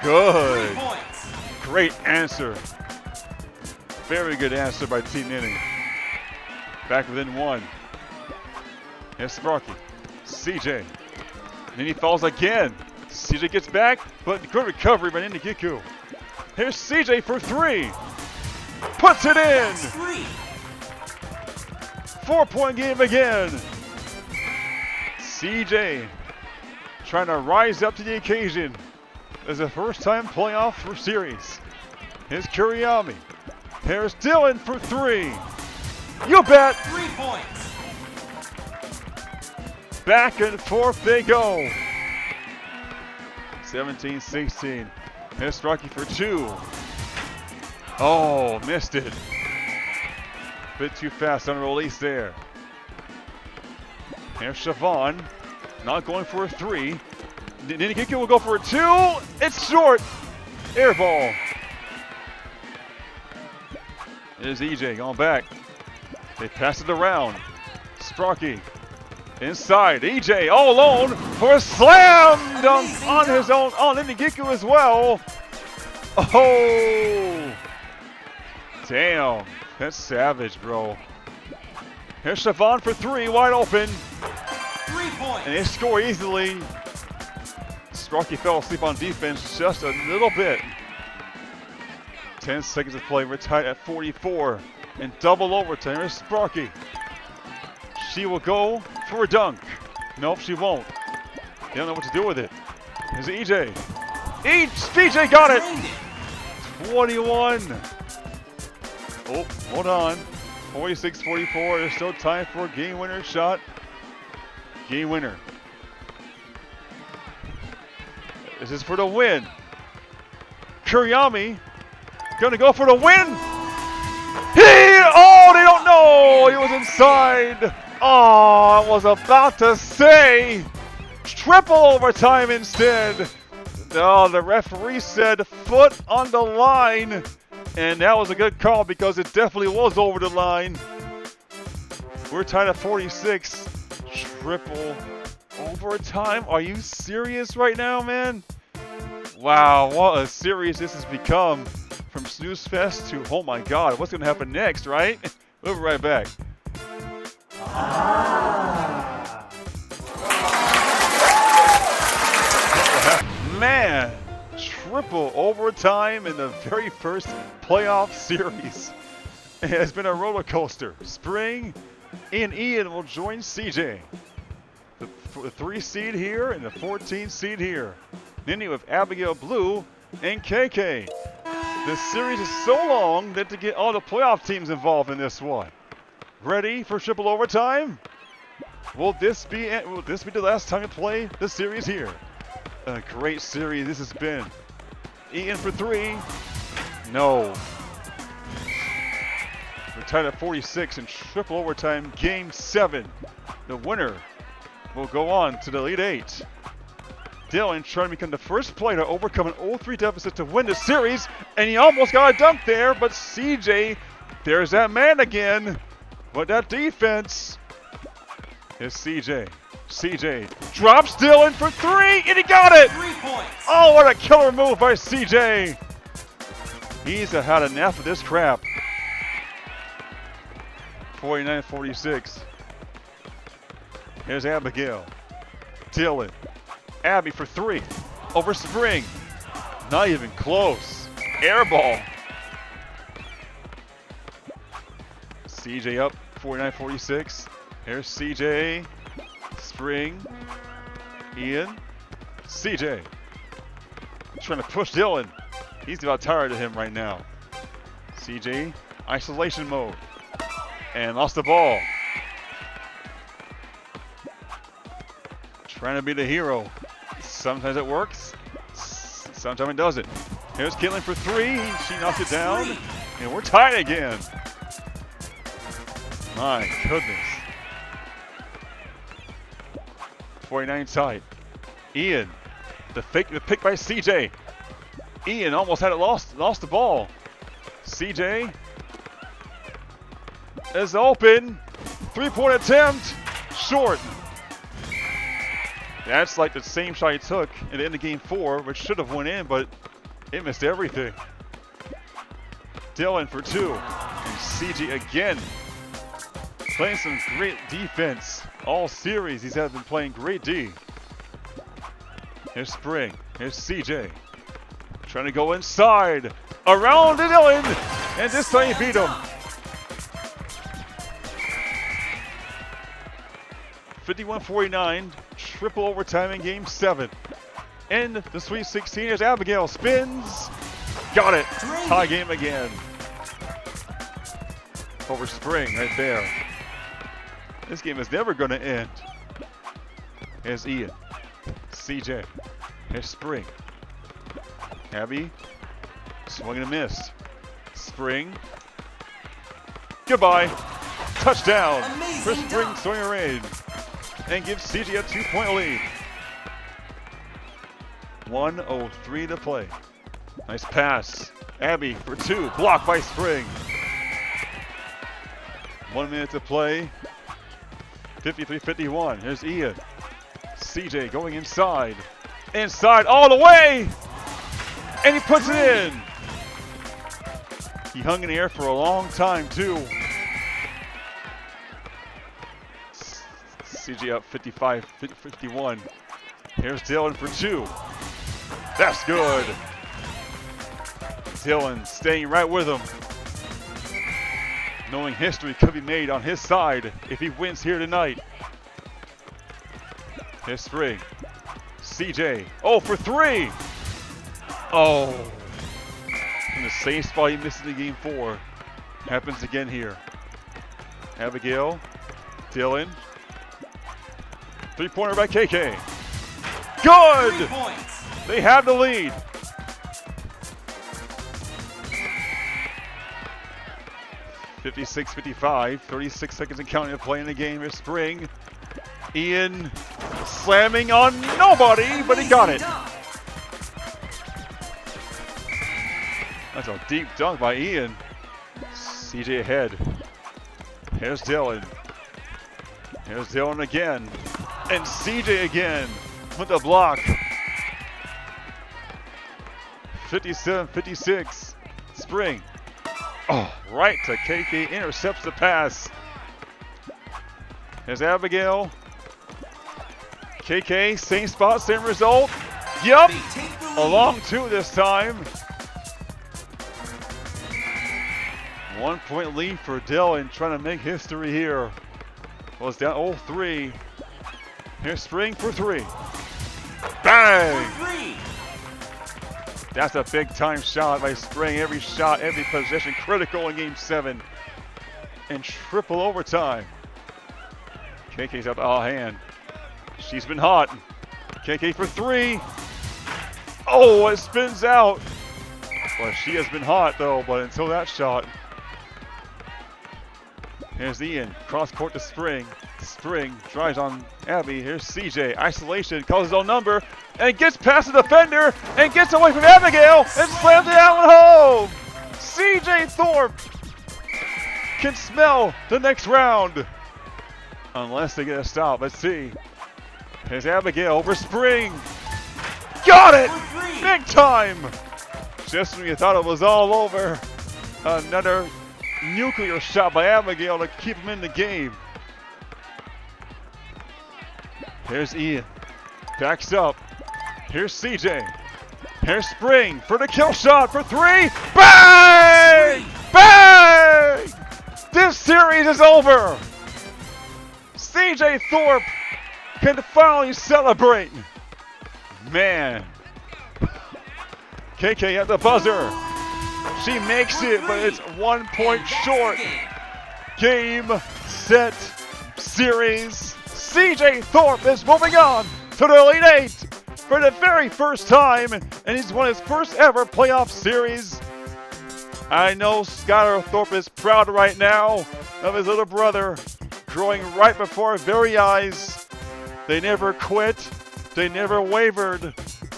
Good. 3 points. Great answer. Very good answer by Team Nini. Back within 1. Here's Sparky. CJ. Nini falls again. CJ gets back, but good recovery by Ninigiku. Here's CJ for 3. Puts it in. 4-point game again. CJ trying to rise up to the occasion. It's a first-time playoff for series. Here's Kuriyami. Here's Dylan for 3. You bet. 3 points. Back and forth they go. 17-16. Here's Rocky for 2. Oh, missed it. Bit too fast on release there. Here's Siobhan. Not going for a 3. Ninigiku will go for a 2. It's short. Air ball. Here's EJ going back. They pass it around. Sprocky inside. EJ all alone for a slam dunk on his own. On Ninigiku as well. Oh. Damn. That's savage, bro. Here's Siobhan for 3. Wide open. 3 points. And they score easily. Sprocky fell asleep on defense just a little bit. 10 seconds of play. We're tied at 44. In double overtime. Here's Sprocky. She will go for a dunk. Nope, she won't. They don't know what to do with it. Here's EJ. EJ got it. 21. Oh, hold on. 46-44. There's still time for a game winner shot. Game winner. This is for the win. Kuriyami gonna go for the win. Oh, they don't know. He was inside. Oh, I was about to say triple overtime instead. Oh, the referee said foot on the line. And that was a good call because it definitely was over the line. We're tied at 46. Triple overtime? Are you serious right now, man? Wow, what a series this has become. From Snooze Fest to, oh my God, what's going to happen next, right? We'll be right back. Man, triple overtime in the very first playoff series. It's been a roller coaster. Spring and Ian will join CJ. The 3 seed here and the 14 seed here. Nini with Abigail Blue and KK. This series is so long that to get all the playoff teams involved in this one. Ready for triple overtime? Will this be the last time to play the series here? A great series this has been. Ian for 3. No. We're tied at 46 in triple overtime, game 7. The winner will go on to the Elite 8. Dylan trying to become the first player to overcome an 0-3 deficit to win the series, and he almost got a dunk there, but CJ, there's that man again. But that defense is CJ. CJ drops Dylan for 3, and he got it! 3 points. Oh, what a killer move by CJ. He's had enough of this crap. 49-46. Here's Abigail. Dylan. Abby for 3. Over Spring. Not even close. Air ball. CJ up. 49-46. Here's CJ. Spring. Ian. CJ. Trying to push Dylan. He's about tired of him right now. CJ. Isolation mode. And lost the ball. Trying to be the hero. Sometimes it works. Sometimes it doesn't. Here's Caitlin for 3. She knocked it down. And we're tied again. My goodness. 49 tied. Ian. The pick by CJ. Ian almost had it lost the ball. CJ is open. 3-point attempt. Short. That's like the same shot he took at the end of game 4, which should have went in, but it missed everything. Dylan for 2. And CJ again. Playing some great defense. All series, he's been playing great D. Here's Spring. Here's CJ. Trying to go inside. Around to Dylan. And this time he beat him. 51-49. Triple overtime in game 7. And the Sweet 16 as Abigail spins. Got it. Tie game again. Over Spring right there. This game is never going to end. Here's Ian. CJ. Here's Spring. Abby. Swing and a miss. Spring. Goodbye. Touchdown. For Spring swing a rain. And gives CJ a 2-point lead. 1:03 to play. Nice pass. Abby for 2. Blocked by Spring. 1 minute to play. 53-51. Here's Ian. CJ going inside. Inside all the way! And he puts it in! He hung in the air for a long time, too. CJ up 55-51. Here's Dylan for 2. That's good. Dylan staying right with him. Knowing history could be made on his side if he wins here tonight. Here's Spring. CJ. Oh, for 3! Oh. In the same spot he missed in Game 4. Happens again here. Abigail. Dylan. 3-pointer by KK. Good! They have the lead. (56-55). 36 seconds and counting to play in the game. Here's Spring. Ian slamming on nobody, but he got it. That's a deep dunk by Ian. CJ ahead. Here's Dylan. Here's Dylan again. And CJ again with the block. 57-56. Spring. Oh, right to KK. Intercepts the pass. There's Abigail. KK, same spot, same result. Yup. A long 2 this time. 1-point lead for Dylan, trying to make history here. Well, it's down 0-3. Here's Spring for 3. Bang! That's a big time shot by Spring. Every shot, every possession critical in Game 7. In triple overtime. KK's up all hand. She's been hot. KK for 3. Oh, it spins out. Well, she has been hot though, but until that shot. Here's Ian, cross court to Spring. Spring drives on Abby. Here's CJ, isolation, calls his own number, and gets past the defender, and gets away from Abigail, and slams it out and home! CJ Thorpe can smell the next round. Unless they get a stop, let's see. Here's Abigail over Spring. Got it! Big time! Just when you thought it was all over, another nuclear shot by Abigail to keep him in the game. Here's Ian. Backs up. Here's CJ. Here's Spring for the kill shot for 3. Bang! Bang! This series is over. CJ Thorpe can finally celebrate. Man. KK at the buzzer. She makes it, but it's 1 point short. Game, set, series. CJ Thorpe is moving on to the Elite 8 for the very first time, and he's won his first ever playoff series. I know Skylar Thorpe is proud right now of his little brother growing right before our very eyes. They never quit. They never wavered.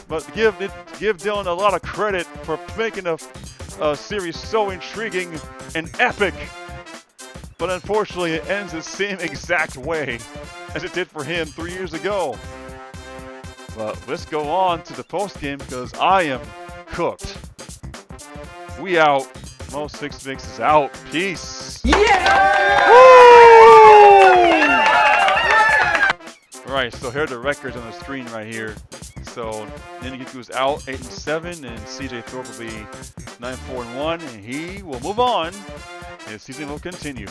But give Dylan a lot of credit for making a series so intriguing and epic. But unfortunately, it ends the same exact way as it did for him 3 years ago. But let's go on to the postgame because I am cooked. We out. Mo Six Mix is out. Peace. Yeah! Woo! Alright, so here are the records on the screen right here. So Ninigiku is out 8-7, and CJ Thorpe will be 9-4-1, and he will move on, and the season will continue.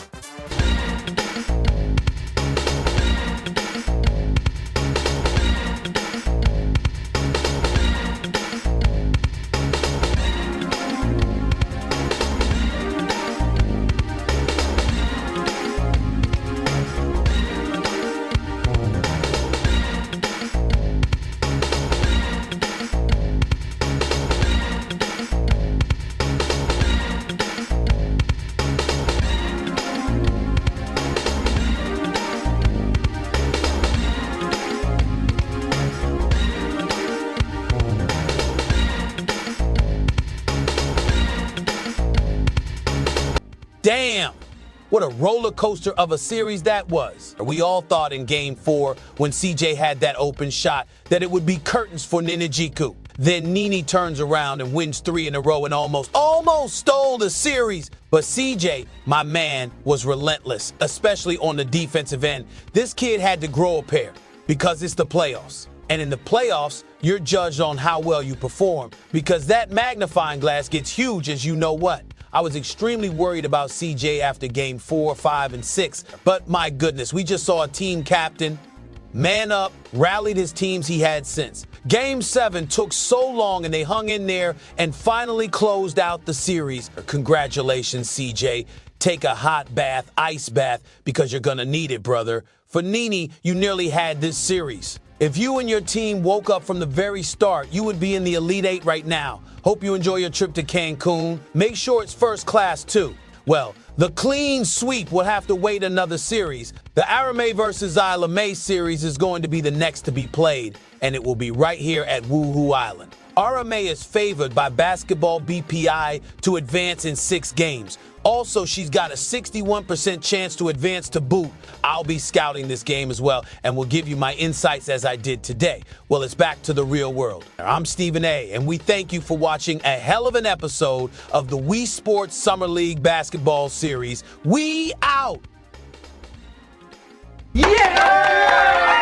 damn. What a roller coaster of a series that was. We all thought in Game 4, when CJ had that open shot, that it would be curtains for Ninigiku. Then Nini turns around and wins 3 in a row and almost stole the series. But CJ, my man, was relentless, especially on the defensive end. This kid had to grow a pair because it's the playoffs. And in the playoffs, you're judged on how well you perform because that magnifying glass gets huge as you know what. I was extremely worried about CJ after Game 4, 5, and 6. But my goodness, we just saw a team captain man up, rallied his teams he had since. Game 7 took so long and they hung in there and finally closed out the series. Congratulations, CJ. Take a hot bath, ice bath, because you're gonna need it, brother. For Nini, you nearly had this series. If you and your team woke up from the very start, you would be in the Elite 8 right now. Hope you enjoy your trip to Cancun. Make sure it's first class, too. Well, the clean sweep will have to wait another series. The Arame versus Isla May series is going to be the next to be played, and it will be right here at Woohoo Island. Arame is favored by Basketball BPI to advance in 6 games. Also, she's got a 61% chance to advance to boot. I'll be scouting this game as well, and will give you my insights as I did today. Well, it's back to the real world. I'm Stephen A., and we thank you for watching a hell of an episode of the Wii Sports Summer League Basketball Series. We out! Yeah!